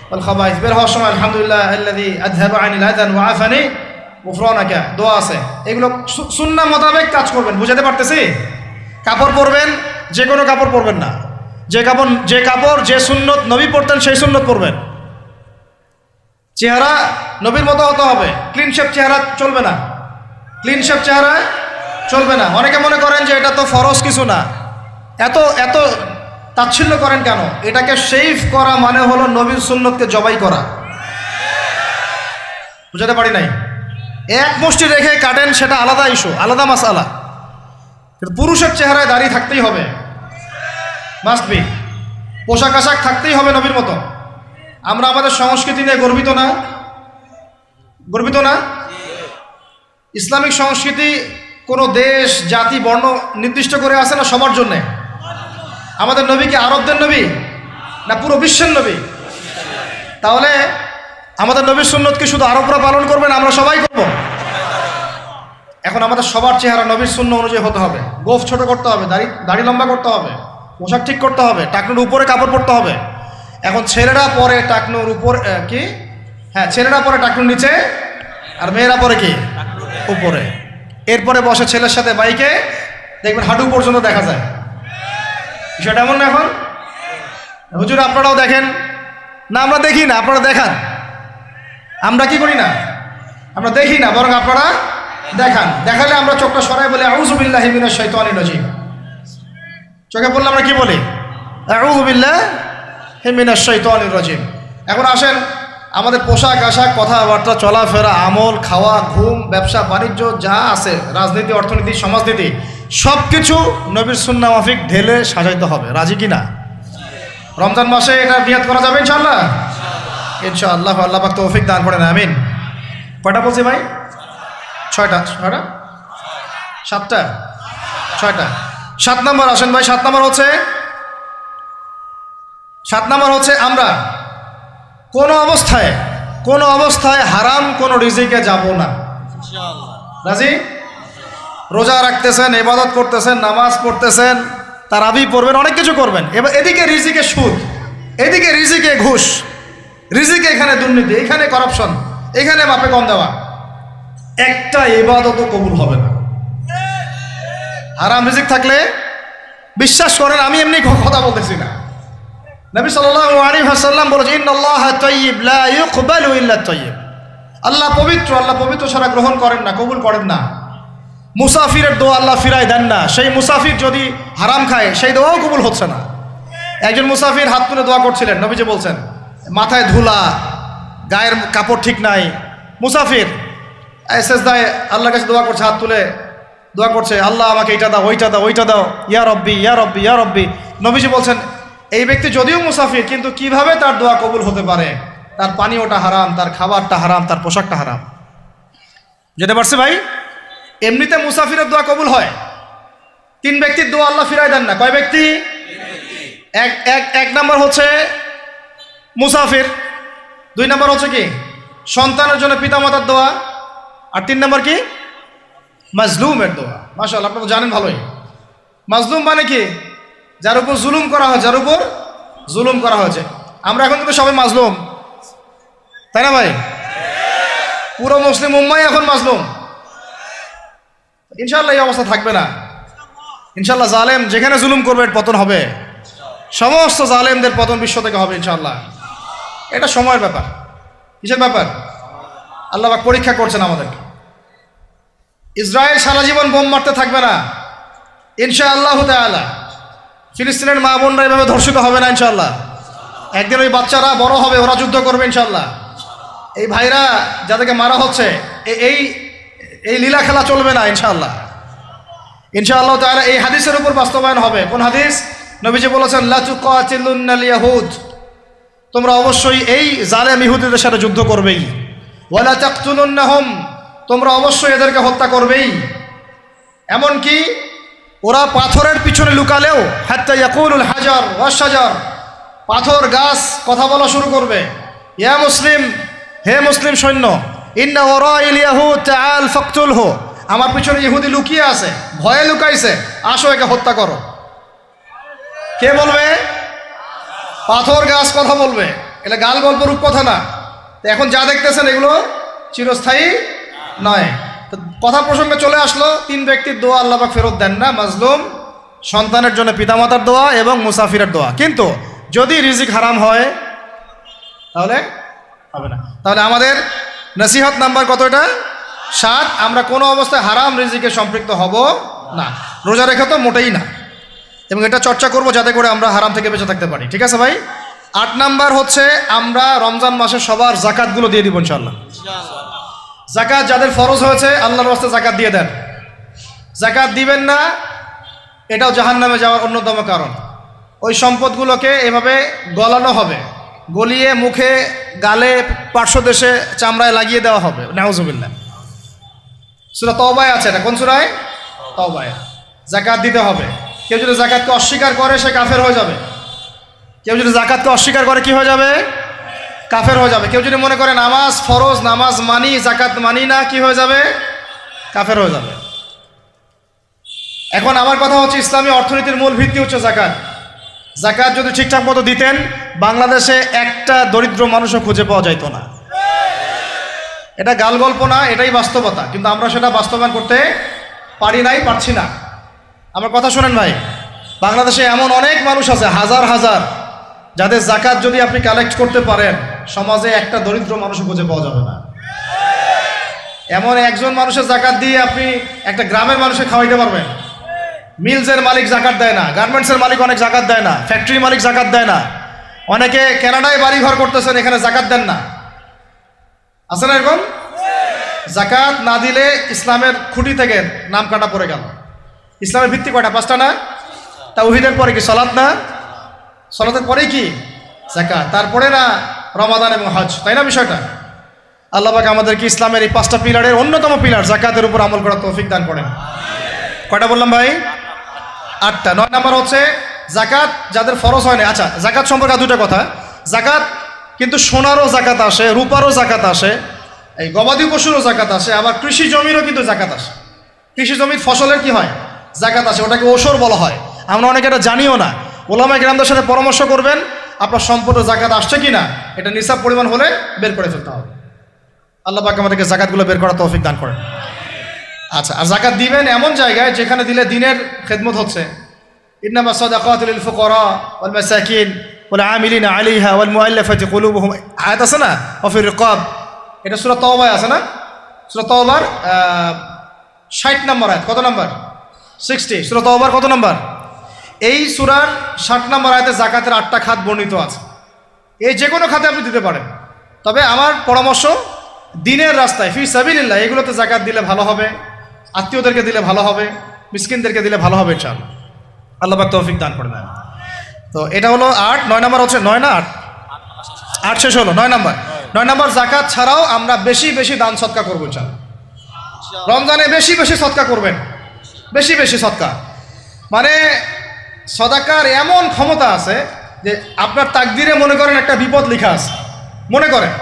ওয়াল খাবাইস। বের হওয়ার সময় আলহামদুলিল্লাহ আল্লাযী আযহাবা আনিল আযান ওয়া আফানি গুফরানাকা, দোয়া আছে। এগুলো সুন্নাহ মোতাবেক কাজ করবেন। বুঝাতে পারতেছি? কাপড় পরবেন, যে কোনো কাপড় পরবেন না। যে কাপড় যে সুন্নত নবী পরতেন সেই সুন্নত পরবেন। চেহারা নবীর মতো হতে হবে, ক্লিন শেপ চেহারা চলবে না, ক্লিন শেপ চেহারা চলবে না। অনেকে মনে করেন যে এটা তো ফরজ কিছু না, এত তাচ্ছিল্য করেন কেন? এটাকে শেভ করা মানে হলো নবীর সুন্নতকে জবাই করা। বুঝাতে পারি নাই? এক মুষ্টি রেখে কাটেন, সেটা আলাদা ইস্যু, আলাদা মাসআলা। কিন্তু পুরুষের চেহারায় দাড়ি থাকতেই হবে, মাস্ট বি। পোশাক আশাক থাকতেই হবে নবীর মতো। আমরা আমাদের সংস্কৃতি নিয়ে গর্বিত না? গর্বিত না? ইসলামিক সংস্কৃতি কোনো দেশ, জাতি, বর্ণ নির্দিষ্ট করে আছে না? সবার জন্যে। আমাদের নবী কি আরবদের নবী না পুরো বিশ্বের নবী? তাহলে আমাদের নবীর সুন্নত কি শুধু আরবরা পালন করবেন, আমরা সবাই করব? এখন আমাদের সবার চেহারা নবীর সুন্নাহ অনুযায়ী হতে হবে। গোফ ছোট করতে হবে, দাড়ি লম্বা করতে হবে, পোশাক ঠিক করতে হবে, টাকনুর উপরে কাপড় পরতে হবে। এখন ছেলেরা পরে টাকনুর উপর কি, হ্যাঁ ছেলেরা পরে টাকনুর নিচে, আর মেয়েরা পরে কি উপরে। এরপরে বসে ছেলের সাথে বাইকে, দেখবেন হাঁটু পর্যন্ত দেখা যায়। বিষয়টা এমন না? এখন হুজুর আপনারাও দেখেন না? আমরা দেখি না, আপনারা দেখান। আমরা কি করি না? আমরা দেখি না, বরং আপনারা দেখান। দেখালে আমরা চোখটা সরাই বলি আউযু বিল্লাহি মিনাশ শাইতানির রাজিম। চোখে বললে আমরা কি বলি? আউযু বিল্লাহি মিনাশ শাইতানির রাজিম। এখন আসেন, আমাদের পোশাক আশাক, কথাবার্তা, চলাফেরা, আমল, খাওয়া, ঘুম, ব্যবসা বাণিজ্য যা আছে, রাজনীতি, অর্থনীতি, সমাজনীতি, সব কিছু নবীর সুন্নাহ মাফিক ঢেলে সাজাইতে হবে। রাজি কি না? রমজান মাসে এটা নিয়াত করা যাবে ইনশাআল্লাহ? ইনশাআল্লাহ। আল্লাহ পাক তৌফিক দান করেন। আমিন। কয়টা বলছি ভাই? 6টা। 7টা? 6টা। 7 নম্বর আসেন ভাই। 7 নম্বর হচ্ছে আমরা কোনো অবস্থায় হারাম কোনো রিজিকে যাব না। রাজি? রোজা রাখতেছেন, ইবাদত করতেছেন, নামাজ পড়তেছেন, তারাবি পড়বেন, অনেক কিছু করবেন। এবার এদিকে রিজিকে সুদ, এদিকে রিজিকে ঘুষ, রিজিকে এখানে দুর্নীতি, এখানে করাপশন, এখানে মাপে কম দেওয়া, একটা ইবাদতও কবুল হবে না। হারাম রিজিক থাকলে বিশ্বাস করেন, আমি এমনি কথা বলতেছি না, নবী সাল্লাল্লাহু আলাইহি ওয়াসাল্লাম বলেছেন ইন্নাল্লাহা তাইয়্যিব লা ইউকবালু ইল্লা তাইয়্যিব। আল্লাহ পবিত্র, আল্লাহ পবিত্র ছাড়া গ্রহণ করেন না, কবুল করেন না। মুসাফিরের দোয়া আল্লাহ ফিরায় দেন না, সেই মুসাফির যদি হারাম খায় সেই দোয়াও কবুল হচ্ছে না। একজন মুসাফির হাত তুলে দোয়া করছিলেন, নবীজি বলছেন মাথায় ধুলা, গায়ের কাপড় ঠিক নাই, মুসাফির সেজদায় আল্লাহর কাছে দোয়া করছে, হাত তুলে দোয়া করছে, আল্লাহ আমাকে এইটা দাও, ওইটা দাও, ওইটা দাও, ইয়া রব্বি ইয়া রব্বি ইয়া রব্বি। নবীজি বলছেন এই ব্যক্তি যদিও মুসাফির, কিন্তু কিভাবে তার দোয়া কবুল হতে পারে? তার পানীয়টা হারাম, তার খাবারটা হারাম, তার পোশাকটা হারাম। যেতে পারছে ভাই? এমনিতে মুসাফিরের দোয়া কবুল হয়, তিন ব্যক্তির দোয়া আল্লাহ ফিরায় দেন না। কয় ব্যক্তি? এক নাম্বার হচ্ছে মুসাফির, দুই নাম্বার হচ্ছে কি সন্তানের জন্য পিতামাতার দোয়া, আর তিন নাম্বার কি মাজলুমের দোয়া। মাশাআল্লাহ, আপনারা জানেন ভালোই। মাজলুম মানে কি? যার উপর জুলুম করা হয়, যার উপর জুলুম করা হয়েছে। আমরা এখন কিন্তু সবাই মাজলুম, তাই না ভাই? পুরো মুসলিম উম্মাই এখন মাজলুম। ইনশাআল্লাহ এই অবস্থা থাকবে না। ইনশাআল্লাহ জালেম যেখানে জুলুম করবে এর পতন হবে, সমস্ত জালেমদের পতন বিশ্ব থেকে হবে ইনশাআল্লাহ। এটা সময়ের ব্যাপার। কিসের ব্যাপার? আল্লাহ পাক পরীক্ষা করছেন আমাদেরকে। ইসরায়েল সারা জীবন বোম মারতে থাকবে না ইনশাআল্লাহ তাআলা। ফিলিস্তিনের মা বোনরা এভাবে ধর্ষিত হবে না ইনশাআল্লাহ। একদিন ওই বাচ্চারা বড় হবে, ওরা যুদ্ধ করবে ইনশাআল্লাহ। এই ভাইরা যাদেরকে মারা হচ্ছে, এই এই লীলা খেলা চলবে না ইনশাআল্লাহ। ইনশাআল্লাহ তাআলা এই হাদিসের উপর বাস্তবায়ন হবে। কোন হাদিস? নবীজি বলেছেন লা তুকাতিলুন্নাল ইয়াহুদ, তোমরা অবশ্যই এই জালেম ইহুদিদের সাথে যুদ্ধ করবেই। ওয়ালা তাকতুলুন্নাহুম, তোমরা অবশ্যই এদেরকে হত্যা করবেই। এমনকি ওরা পাথরের পিছনে লুকালেও হাত্তা ইয়াকুলুল হাজার ওয়াশ শাজার, পাথর গাছ কথা বলা শুরু করবে। ইয়া মুসলিম, হে মুসলিম সৈন্য, ইন্না ওয়ারাইল ইয়াহুদ তাআল ফাকতুলহু, আমার পিছনে ইহুদি লুকিয়ে আছে, ভয়ে লুকাইছে, আসো একে হত্যা করো। কে বলবে? পাথর গাছ কথা বলবে। এটা গাল গল্প রূপ কথা না। তো এখন যা দেখতেছেন এগুলো চিরস্থায়ী নয়। তো কথা প্রসঙ্গে চলে আসলো, তিন ব্যক্তির দোয়া আল্লাহ পাক ফেরত দেন না, মাজলুম, সন্তানের জন্য পিতামাতার দোয়া এবং মুসাফিরের দোয়া। কিন্তু যদি রিজিক হারাম হয় তাহলে হবে না। তাহলে আমাদের নসিহত নাম্বার কত? এটা 7। আমরা কোনো অবস্থায় হারাম রিজিকে সম্পৃক্ত হব না। রোজা রেখে তো মোটেই না, এবং এটা চর্চা করব যাতে করে আমরা হারাম থেকে বেঁচে থাকতে পারি। ঠিক আছে ভাই? 8 নাম্বার হচ্ছে আমরা রমজান মাসে সবার জাকাতগুলো দিয়ে দিব ইনশাআল্লাহ। জাকাত যাদের ফরজ হয়েছে আল্লাহর রাস্তায় জাকাত দিয়ে দেন। জাকাত দিবেন না, এটাও জাহান্নামে যাওয়ার অন্যতম কারণ। ওই সম্পদগুলোকে এভাবে গলানো হবে, গলিয়ে মুখে, গালে, পার্শ্বদেশে, চামড়ায় লাগিয়ে দেওয়া হবে। নাউজুবিল্লাহ। সূরা তওবায় আছে এটা। কোন সূরায়? তওবায়। জাকাত দিতে হবে। কেউ যদি জাকাতকে অস্বীকার করে সে কাফের হয়ে যাবে। কেউ যদি জাকাতকে অস্বীকার করে কি হয়ে যাবে? কাফের হয়ে যাবে। কেউ যদি মনে করে নামাজ ফরজ, নামাজ মানি, জাকাত মানি না, কি হয়ে যাবে? কাফের হয়ে যাবে। এখন আমার কথা হচ্ছে, ইসলামী অর্থনীতির মূল ভিত্তি হচ্ছে জাকাত। জাকাত যদি ঠিকঠাক মতো দিতেন, বাংলাদেশে একটা দরিদ্র মানুষও খুঁজে পাওয়া যাইত না। এটা গাল গল্প না, এটাই বাস্তবতা। কিন্তু আমরা সেটা বাস্তবায়ন করতে পারি নাই, পারছি না। আমার কথা শোনেন ভাই, বাংলাদেশে এমন অনেক মানুষ আছে, হাজার হাজার, যাদের জাকাত যদি আপনি কালেক্ট করতে পারেন, সমাজে একটা দরিদ্র মানুষও খুঁজে পাওয়া যাবে না। এমন একজন মানুষের জাকাত দিয়ে আপনি একটা গ্রামের মানুষকে খাওয়াইতে পারবেন। মিলসের মালিক জাকাত দেয় না, গার্মেন্টসের মালিক অনেক জাকাত দেয় না, ফ্যাক্টরি মালিক জাকাত দেয় না, অনেকে কানাডায় বাড়ি ঘর করতেছেন, এখানে জাকাত দেন না। আছে না এরকম? জাকাত না দিলে ইসলামের খুঁটি থেকে নাম কাটা পড়ে গেল। ইসলামের ভিত্তি কয়টা? 5টা না? তাওহীদের পরে কি সালাত না? সালাতের পরেই কি যাকাত, তারপরে না রমাদান এবং হজ, তাই না বিষয়টা? আল্লাহ পাক আমাদেরকে ইসলামের এই 5টা পিলারের অন্যতম পিলার যাকাতের উপর আমল করার তৌফিক দান করেন। কয়টা বললাম ভাই? 8টা। 9 নাম্বার হচ্ছে যাকাত যাদের ফরজ হয় না। আচ্ছা, যাকাত সম্পর্কে 2টা কথা। যাকাত কিন্তু সোনারও যাকাত আসে, রূপারও যাকাত আসে, এই গবাদি পশুরও যাকাত আসে, আবার কৃষি জমিরও কিন্তু যাকাত আসে। কৃষি জমির ফসলের কি হয়? জাকাত আছে, ওটাকে ওসর বলা হয়। আমরা অনেকে এটা জানিও না। ওলামা কিরামদের সাথে পরামর্শ করবেন, আপনার সম্পদ জাকাত আসছে কি না, এটা নিসাব পরিমাণ হলে বের করে ফেলতে হবে। আল্লাহ পাক আমাদেরকে জাকাতগুলো বের করার তৌফিক দান করেন। আচ্ছা, আর জাকাত দিবেন এমন জায়গায় যেখানে দিলে দিনের খেদমত হচ্ছে। ইন্নামা সাদাকাতু লিল ফুকারা ওয়াল মাসাকিন ওয়াল আমিলিনা আলাইহা ওয়াল মুআল্লাফাতি কুলুবুহুম, আয়াত আছে না, ওয়া ফির রিকাব, এটা সূরা তাওবায় আছে না? সূরা তাওবার 60 নম্বর আয়াত। কত নম্বর? 60। সূরা তাওবার কত নম্বর? এই সূরার 60 নম্বর আয়াতে যাকাতের 8টা খাত বর্ণিত আছে। এই যে কোনো খাতে আপনি দিতে পারেন, তবে আমার পরামর্শ দিনের রাস্তায় ফি সাবিলিল্লাহ এগুলোতে যাকাত দিলে ভালো হবে, আত্মীয়দেরকে দিলে ভালো হবে, মিসকিনদেরকে দিলে ভালো হবে ইনশাআল্লাহ। আল্লাহ পাক তৌফিক দান করে দেন। তো এটা হলো 8। 9 নম্বর হচ্ছে 9 না 8? 8 শেষ হলো, 9 নম্বর। 9 নম্বর যাকাত ছাড়াও আমরা বেশি বেশি দান সদকা করবো ইনশাআল্লাহ। রমজানে বেশি বেশি সদকা করবেন, বেশি বেশি সদকা। মানে সদাকার এমন ক্ষমতা আছে যে আপনার তাকদিরে মনে করেন একটা বিপদ লেখা আছে, মনে করেন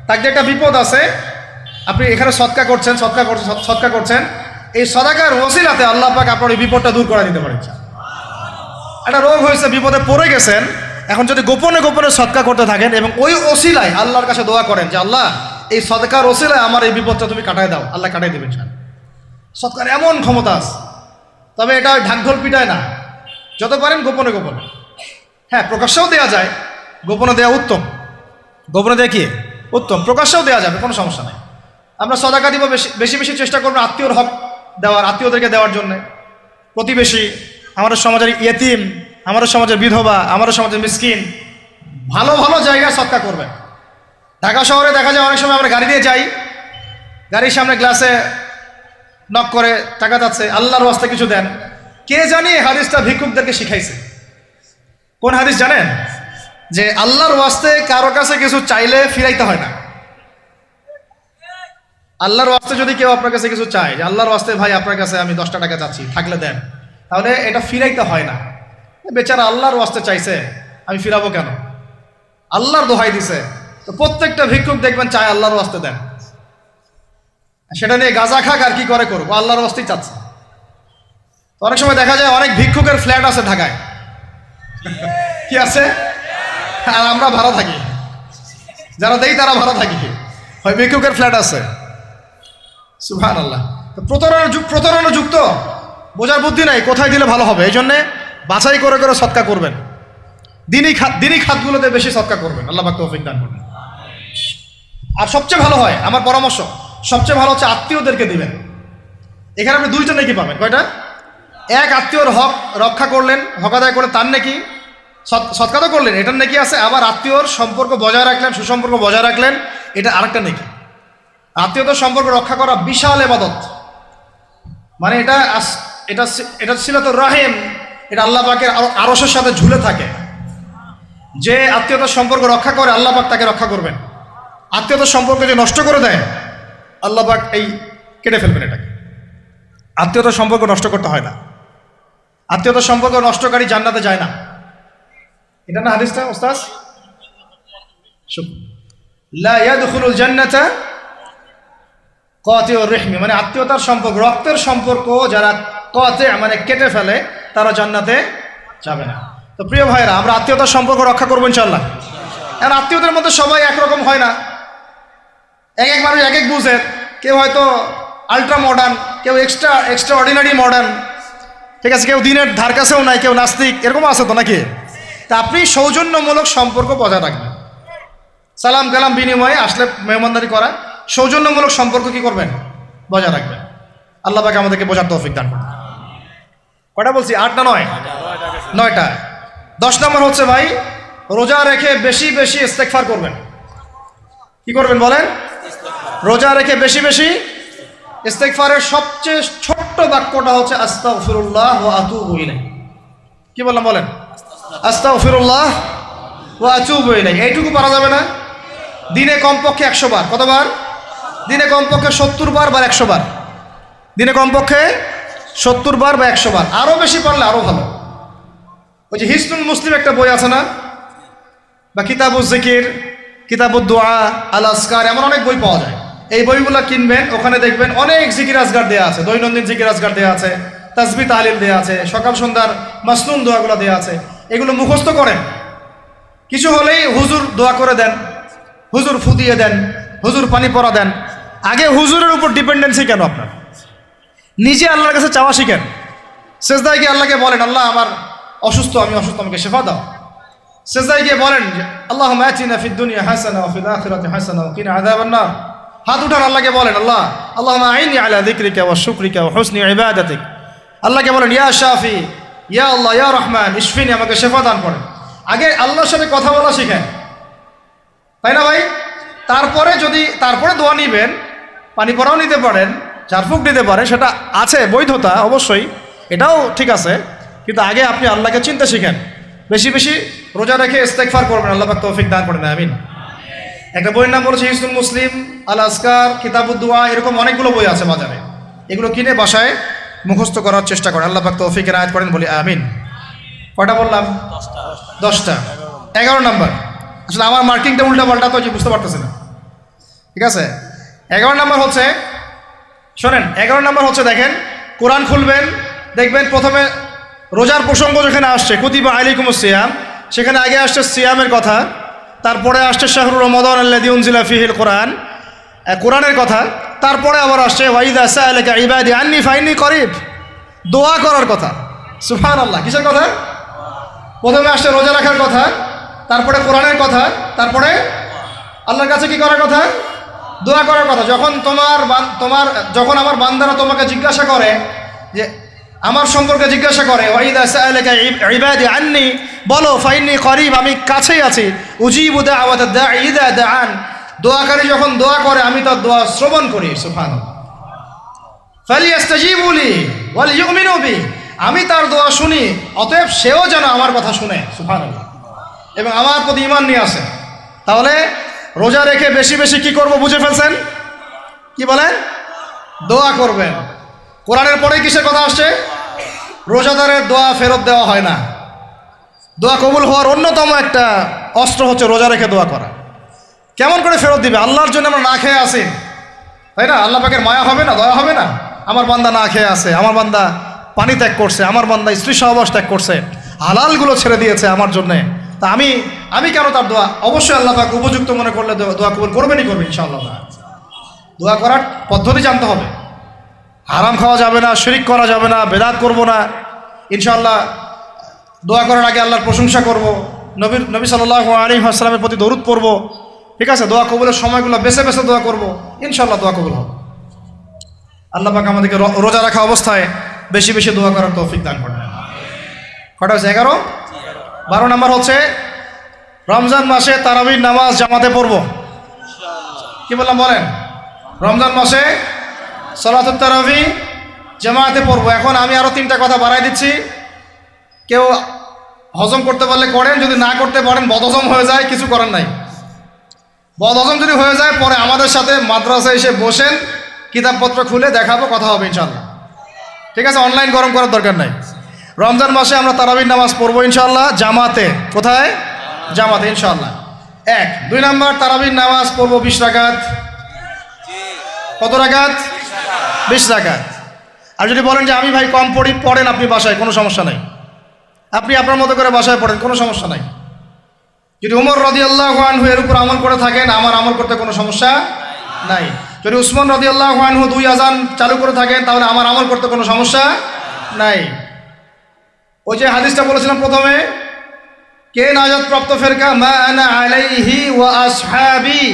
তাকদিরে একটা বিপদ আছে, আপনি এখানে সদকা করছেন, সদকা করছেন, এই সদাকার ওসিলাতে আল্লাহ পাক আপনার এই বিপদটা দূর করে দিতে পারেন। একটা রোগ হয়েছে, বিপদে পড়ে গেছেন, এখন যদি গোপনে গোপনে সদকা করতে থাকেন এবং ওই ওসিলায় আল্লাহর কাছে দোয়া করেন যে আল্লাহ এই সদকার ওসিলায় আমার এই বিপদটা তুমি কাটায় দাও, আল্লাহ কাটাই দেবেন। সদকার এমন ক্ষমতা আছে, তবে এটা ঢাকঢোল পিটায় না, যত পারেন গোপনে গোপনে। হ্যাঁ, প্রকাশ্যেও দেওয়া যায়, গোপনে দেওয়া উত্তম। গোপনে দেওয়া কি উত্তম, প্রকাশ্যেও দেওয়া যাবে, কোনো সমস্যা নেই। আমরা সদাকা দিব, বেশি বেশি চেষ্টা করবো আত্মীয়র হক দেওয়ার, আত্মীয়দেরকে দেওয়ার জন্যে, প্রতিবেশী, আমাদের সমাজের ইয়েতিম, আমাদের সমাজের বিধবা, আমাদের সমাজের মিসকিন, ভালো ভালো জায়গায় সদকা করবেন। ঢাকা শহরে দেখা যায় অনেক সময় আমরা গাড়ি দিয়ে যাই, গাড়ির সামনে গ্লাসে নক করে টাকা যাচ্ছে, আল্লাহর ওয়াস্তে কিছু দেন। কে জানি হাদিসটা ভিক্ষুকদেরকে শিখাইছে। কোন হাদিস জানেন? যে আল্লাহর ওয়াস্তে কারো কাছে কিছু চাইলে ফিরাইতে হয় না। আল্লাহর ওয়াস্তে যদি কেউ আপনার কাছে কিছু চায়, যে আল্লাহর ওয়াস্তে ভাই আপনার কাছে আমি 10টা টাকা চাচ্ছি, থাকলে দেন, তাহলে এটা ফিরাইতে হয় না। বেচারা আল্লাহর ওয়াস্তে চাইছে, আমি ফিরাবো কেন? আল্লাহর দোহাই দিছে। তো প্রত্যেকটা ভিক্ষুক দেখবেন চায় আল্লাহর ওয়াস্তে দেন, সেটা নিয়ে গাঁজা খাক আর কি করে করবো, আল্লাহর ওয়াস্তেই চাচ্ছে। তো অনেক সময় দেখা যায় অনেক ভিক্ষুকের ফ্ল্যাট আছে ঢাকায়, কি আছে, আর আমরা ভাড়া থাকি, যারা দেই তারা ভাড়া থাকি, হয় ভিক্ষুকের ফ্ল্যাট আছে। সুবহানাল্লাহ। তো প্রতারণা যুক্ত, বোঝার বুদ্ধি নাই কোথায় দিলে ভালো হবে, এই জন্যে বাছাই করে করে সদকা করবেন। দিনই খাতগুলোতে বেশি সদকা করবেন, আল্লাহ পাক তৌফিক দান করবেন। আর সবচেয়ে ভালো হয়, আমার পরামর্শ, সবচেয়ে ভালো হচ্ছে আত্মীয়দেরকে দিবেন। এখানে আপনি 2টা নেকি পাবেন। কয়টা? এক, আত্মীয়র হক রক্ষা করলেন, হক আদায় করে তার নেকি, সৎকার তো করলেন, এটার নেকি আছে। আবার আত্মীয়র সম্পর্ক বজায় রাখলেন, সুসম্পর্ক বজায় রাখলেন, এটা আরেকটা নেকি। আত্মীয়তার সম্পর্ক রক্ষা করা বিশাল ইবাদত। মানে এটা সিলাতুর রাহিম, এটা আল্লাহ পাকের আরশের সাথে ঝুলে থাকে। যে আত্মীয়তার সম্পর্ক রক্ষা করে আল্লাহ পাক তাকে রক্ষা করবেন। আত্মীয়তার সম্পর্ক যে নষ্ট করে দেয় আল্লাহ পাক এই কেটে ফেলবেন এটাকে। আত্মীয়তার সম্পর্ক নষ্ট করতে হয় না। আত্মীয়তার সম্পর্ক নষ্টকারী জান্নাতে যায় না। এটা না হাদিসটা ওস্তাদ? লা ইয়াদখুলুল জান্নাতা কাতিউর রহমি, মানে আত্মীয়তার সম্পর্ক, রক্তের সম্পর্ক যারা কাতি মানে কেটে ফেলে তারা জান্নাতে যাবে না। তো প্রিয় ভাইরা, আমরা আত্মীয়তার সম্পর্ক রক্ষা করবো ইনশাআল্লাহ। আর আত্মীয়দের মধ্যে সবাই একরকম হয় না, এক এক মানুষ এক এক বুঝের। কেউ হয়তো আলট্রা মডার্ন, কেউ এক্সট্রা অর্ডিনারি মডার্ন, ঠিক আছে, কেউ দিনের ধার কাছেও নাই, কেউ নাস্তিক, এরকম আছে তো নাকি? তা আপনি সৌজন্যমূলক সম্পর্ক বজায় রাখবেন। সালাম কালাম বিনিময়ে আসলে মেহমানদারি করা, সৌজন্যমূলক সম্পর্ক কি করবেন? বজায় রাখবেন। আল্লাহ পাক আমাদেরকে বোঝার তৌফিক দান করুন। কটা বলছি? 8 না 9? 9টা। 10 নম্বর হচ্ছে ভাই, রোজা রেখে বেশি বেশি ইস্তেগফার করবেন। কি করবেন বলেন? রোজা রেখে বেশি বেশি ইস্তেগফারের সবচেয়ে ছোট্ট বাক্যটা হচ্ছে আস্তাগফিরুল্লাহ ওয়া আতুবু ইলাইহি। কি বললাম বলেন? আস্তাগফিরুল্লাহ ওয়া আতুবু ইলাইহি। এইটুকু পারা যাবে না? দিনে কমপক্ষে 100 বার। কতবার? দিনে কমপক্ষে 70 বার বা 100 বার। দিনে কমপক্ষে 70 বার বা 100 বার। আরও বেশি পারলে আরও ভালো। ওই যে হিসনুল মুসলিম একটা বই আছে না, বা কিতাবুজ জিকির, কিতাবুদ দোয়া, আল আসকার, এমন অনেক বই পাওয়া যায়। এই বইগুলো কিনবেন, ওখানে দেখবেন অনেক জিকির আজগার দেওয়া আছে, দৈনন্দিন জিকির আজগার দেওয়া আছে, তাসবিহ তাহলিল দেওয়া আছে, সকাল সন্ধ্যার মাসনুন দোয়াগুলো দেওয়া আছে। এগুলো মুখস্থ করেন, কিছু হলেই হুজুর দোয়া করে দেন, হুজুর ফু দিয়ে দেন, হুজুর পানি পরা দেন। আগে হুজুরের উপর ডিপেন্ডেন্সি কেন আপনার? নিজে আল্লাহর কাছে চাওয়া শিখেন। সেজদায় গিয়ে আল্লাহকে বলেন, আল্লাহ আমার অসুস্থ, আমি অসুস্থ, আমাকে শেফা দাও। সেজদায় গিয়ে বলেন, আল্লাহুম্মা আতিনা ফিদ দুনিয়া হাসানা ওয়া ফিল আখিরাতি হাসানা ওয়া কিনা আযাবান নার। হাত উঠান, আল্লাহকে বলেন, আল্লাহ আল্লাহুম্মা আইনি আলা যিকরিকা ওয়া শুকরিকা ওয়া হুসনি ইবাদাতিক। আল্লাহকে বলেন, ইয়া শাফি, ইয়া আল্লাহ, ইয়া রহমান, ইশফিনি, আমাকে শেফা দান করেন। আগে আল্লাহর সাথে কথা বলা শিখেন, তাই না ভাই? তারপরে দোয়া নিবেন, পানি পরাও নিতে পারেন, ঝাড়ফুঁক দিতে পারেন, সেটা আছে বৈধতা অবশ্যই, এটাও ঠিক আছে। কিন্তু আগে আপনি আল্লাহকে চিনতে শিখেন। বেশি বেশি রোজা রেখে ইস্তেগফার করবেন, আল্লাহ পাক তৌফিক দান করেন, আমিন। একটা বইয়ের নাম বলেছে হিসনুল মুসলিম, আল আসকার, কিতাবুদ দুয়া, এরকম অনেকগুলো বই আছে বাজারে। এগুলো কিনে বাসায় মুখস্থ করার চেষ্টা করেন, আল্লাহ পাক তৌফিকের আয়াত করেন, বলি আমিন। কয়টা বললাম? 10টা। 11 নাম্বার, আসলে আমার মার্কিংটা উল্টা পাল্টা তো বুঝতে পারতেছি না, ঠিক আছে। 11 নাম্বার হচ্ছে, শোনেন, 11 নাম্বার হচ্ছে, দেখেন, কোরআন খুলবেন, দেখবেন প্রথমে রোজার প্রসঙ্গ যেখানে আসছে, কুতিবা আলাইকুমুস সিয়াম, সেখানে আগে আসছে সিয়ামের কথা, তারপরে আসছে শাহরুর রমাদান আল্লাযী উনজিলা ফীহিল কোরআন, কোরআনের কথা, তারপরে আবার আসছে ওয়াইদা সাআলাকা ইবাদি আন্নী ফাইন্নী করিব, দোয়া করার কথা। সুবহানাল্লাহ, কিসের কথা? প্রথমে আসছে রোজা রাখার কথা, তারপরে কোরআনের কথা, তারপরে আল্লাহর কাছে কি করার কথা? দোয়া করার কথা। যখন আমার বান্দারা তোমাকে জিজ্ঞাসা করে, যে আমার সম্পর্কে জিজ্ঞাসা করে, ওয়াইদা সাআলাকা ইবাদি আন্নী, বলো ফাইন্নী করিব, আমি কাছেই আছি, উজিবু দাওয়াতাদ দাঈ ইযা দাআন, দোয়াকারী যখন দোয়া করে আমি তার দোয়া শ্রবণ করি। সুবহানাল্লাহ। ফালিয়াস্তাজিবু লি ওয়াল ইউমিনু বি, আমি তার দোয়া শুনি, অতএব সেও যেন আমার কথা শুনে, সুবহানাল্লাহ, এবং আমার প্রতি ঈমান নিয়ে আসে। তাহলে রোজা রেখে বেশি বেশি কি করব বুঝে ফেলছেন? কি বলেন? দোয়া করবেন। কোরআনের পরে কিসের কথা আসছে? রোজাদারের দোয়া ফেরত দেওয়া হয় না। দোয়া কবুল হওয়ার অন্যতম একটা অস্ত্র হচ্ছে রোজা রেখে দোয়া করা। কেমন করে ফেরত দিবে? আল্লাহর জন্য আমরা না খেয়ে আসি, তাই না? আল্লাহ পাকের মায়া হবে না, দয়া হবে না? আমার বান্দা না খেয়ে আছে, আমার বান্দা পানি ত্যাগ করছে, আমার বান্দা স্ত্রী সহবাস ত্যাগ করছে, হালালগুলো ছেড়ে দিয়েছে আমার জন্যে, তা আমি কেন তার দোয়া? অবশ্যই আল্লাহ পাক উপযুক্ত মনে করলে দোয়া কবুল করবেনই করবেন ইনশাআল্লাহ। দোয়া করার পদ্ধতি জানতে হবে, হারাম খাওয়া যাবে না, শিরিক করা যাবে না, বেদাত করব না। ইনশাআল্লাহ দোয়া করার আগে আল্লাহর প্রশংসা করব, নবী সাল্লাল্লাহু আলাইহি ওয়াসাল্লামের প্রতি দরুদ পড়ব, ঠিক আছে। দোয়া কবুলের সময়গুলো বেছে বেছে দোয়া করব, ইনশাআল্লাহ দোয়া কবুল হবে। আল্লাহ পাক আমাদেরকে রোজা রাখা অবস্থায় বেশি বেশি দোয়া করার তৌফিক দান করেন। কটা হচ্ছে? 11। 12 নাম্বার হচ্ছে রমজান মাসে তারাবির নামাজ জামাতে পড়ব। কি বললাম বলেন? রমজান মাসে সালাতুত তারাবি জামাতে পড়ব। এখন আমি আরো 3টা কথা বাড়াই দিচ্ছি, কেউ হজম করতে পারলে করেন, যদি না করতে পারেন বদহজম হয়ে যায়, কিছু করার নাই। বদহজম যদি হয়ে যায়, পরে আমাদের সাথে মাদ্রাসায় এসে বসেন, কিতাবপত্র খুলে দেখাবো, কথা হবে ইনশাআল্লাহ, ঠিক আছে। অনলাইন গরম করার দরকার নাই। রমজান মাসে আমরা তারাবির নামাজ পড়বো ইনশাআল্লাহ জামাতে। কোথায়? জামাতে ইনশাআল্লাহ। 1। 2 নাম্বার, তারাবির নামাজ পড়বো 20 রাকাত। কত রাকাত? 20 রাকাত। আর যদি বলেন যে আমি ভাই কম পড়ি, পড়েন আপনি বাসায়, কোনো সমস্যা নাই, আপনি আপনার মতো করে বাসায় পড়েন, কোনো সমস্যা নাই। যদি উমর রাদিয়াল্লাহু আনহু এর উপর আমল করে থাকেন, আমার আমল করতে কোনো সমস্যা নাই। যদি উসমান রাদিয়াল্লাহু আনহু 2 আযান চালু করে থাকেন, তাহলে আমার আমল করতে কোনো সমস্যা নাই। ওই যে হাদিসটা বলেছিলাম প্রথমে, কে নাজাত প্রাপ্ত ফেরকা? মা আনা আলাইহি ওয়া আসহাবি,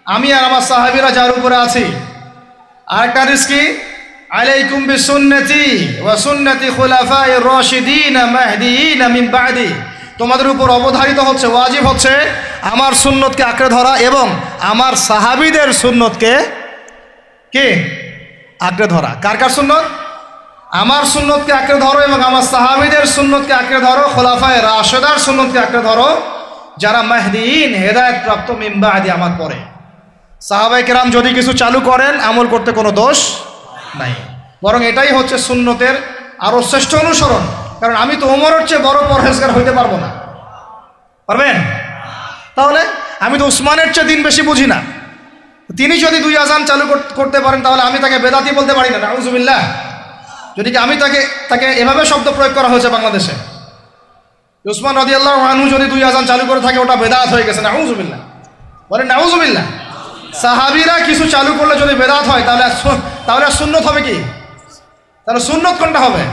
আমি আর আমার সাহাবীরা যার উপরে আছি। আরেকটা হাদিস কি? আলাইকুম বিসুন্নতি ওয়া সুন্নতি খুলাফায়ে রাশিদিন মাহদিয়িন মিন বাদি, তোমাদের উপর অবধারিত হচ্ছে, ওয়াজিব হচ্ছে আমার সুন্নতকে আঁকড়ে ধরা এবং আমার সাহাবীদের সুন্নতকে কে আঁকড়ে ধরা। কার কার সুন্নত? আমার সুন্নতকে আঁকড়ে ধরো এবং আমার সাহাবীদের সুন্নতকে আঁকড়ে ধরো, খোলাফায়ে রাশেদার সুন্নতকে আঁকড়ে ধরো, যারা মাহদিয়িন হেদায়েত প্রাপ্ত মিন বাদি, আমার পরে। সাহাবায়ে কেরাম যদি কিছু চালু করেন, আমল করতে কোনো দোষ নাই, বরং এটাই হচ্ছে সুন্নতের আরো শ্রেষ্ঠ অনুসরণ। কারণ আমি তো ওমরের চেয়ে বড় পরহেজগার হইতে পারবো না, পারবেন? তাহলে আমি তো উসমানের চেয়ে দিন বেশি বুঝি না, তিনি যদি 2 আজান চালু করতে পারেন তাহলে আমি তাকে বেদাতি বলতে পারি না, নাউজুবিল্লাহ। যদি আমি তাকে এভাবে শব্দ প্রয়োগ করা হয়েছে বাংলাদেশে, উসমান রাদিয়াল্লাহু আনহু যদি 2 আজান চালু করে থাকে ওটা বেদাত হয়ে গেছে, নাউজুবিল্লাহ। বলেন নাউজুবিল্লাহ। সাহাবীরা কিছু চালু করলে যদি বেদাত হয় তাহলে সুন্নত হবে কি? তাহলে সুন্নত কোনটা হবে?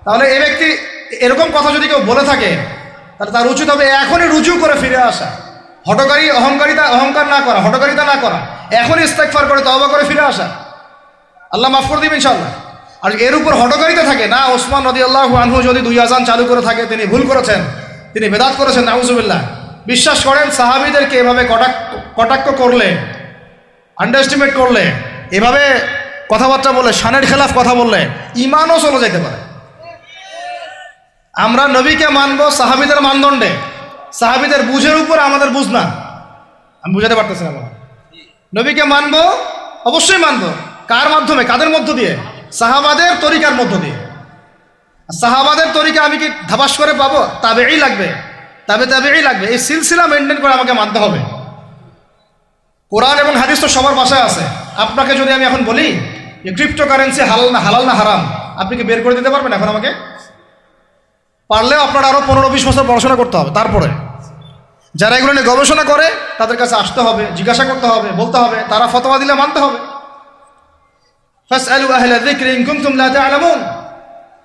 তাহলে এই ব্যক্তি এরকম কথা যদি কেউ বলে থাকে তাহলে তার উচিত হবে এখনই রুজু করে ফিরে আসা, অহংকার না করা, হঠকারিতা না করা, এখনই ইস্তেগফার করে তওবা করে ফিরে আসা, আল্লাহ মাফ করে দিবেন ইনশাআল্লাহ। আর এর উপর হঠকারিতা থাকে না, ওসমান রাদিয়াল্লাহু আনহু যদি 2 আজান চালু করে থাকে তিনি ভুল করেছেন, তিনি বেদাত করেছেন, নাউজুবিল্লাহ। বিশ্বাস করেন সাহাবীদেরকে এভাবে কটাক্ষ করলে, আন্ডারএস্টিমেট করলে, এভাবে কথাবার্তা বলে, শানের খেলাফ কথা বললে ঈমানও চলে যেতে পারে। আমরা নবীকে মানবো সাহাবীদের মানদণ্ডে, সাহাবীদের বুঝের উপর আমাদের বুঝ না। আমি বুঝাতে পারতেছি না। নবীকে মানবো, অবশ্যই মানবো। কার মাধ্যমে? কাদের মধ্য দিয়ে? সাহাবাদের তরিকার মধ্য দিয়ে। সাহাবাদের তরিকা আমি কি ধাবাস করে পাবো? তাবেই লাগবে, তাবেই লাগবে। এই সিলসিলা মেনটেন করে আমাকে মানতে হবে। কোরআন এবং হাদিস তো সবার বাসায় আছে। আপনাকে যদি আমি এখন বলি যে ক্রিপ্টোকারেন্সি হালাল না হারাম, আপনি কি বের করে দিতে পারবেন এখন আমাকে? পারলেও আপনার আরও 15-20 বছর পড়াশোনা করতে হবে। তারপরে যারা এগুলো নিয়ে গবেষণা করে তাদের কাছে আসতে হবে, জিজ্ঞাসা করতে হবে, বলতে হবে, তারা ফতোয়া দিলে মানতে হবে। ফাসআলু আহলা যিকরি ইন কুনতুম লা তা'লামুন।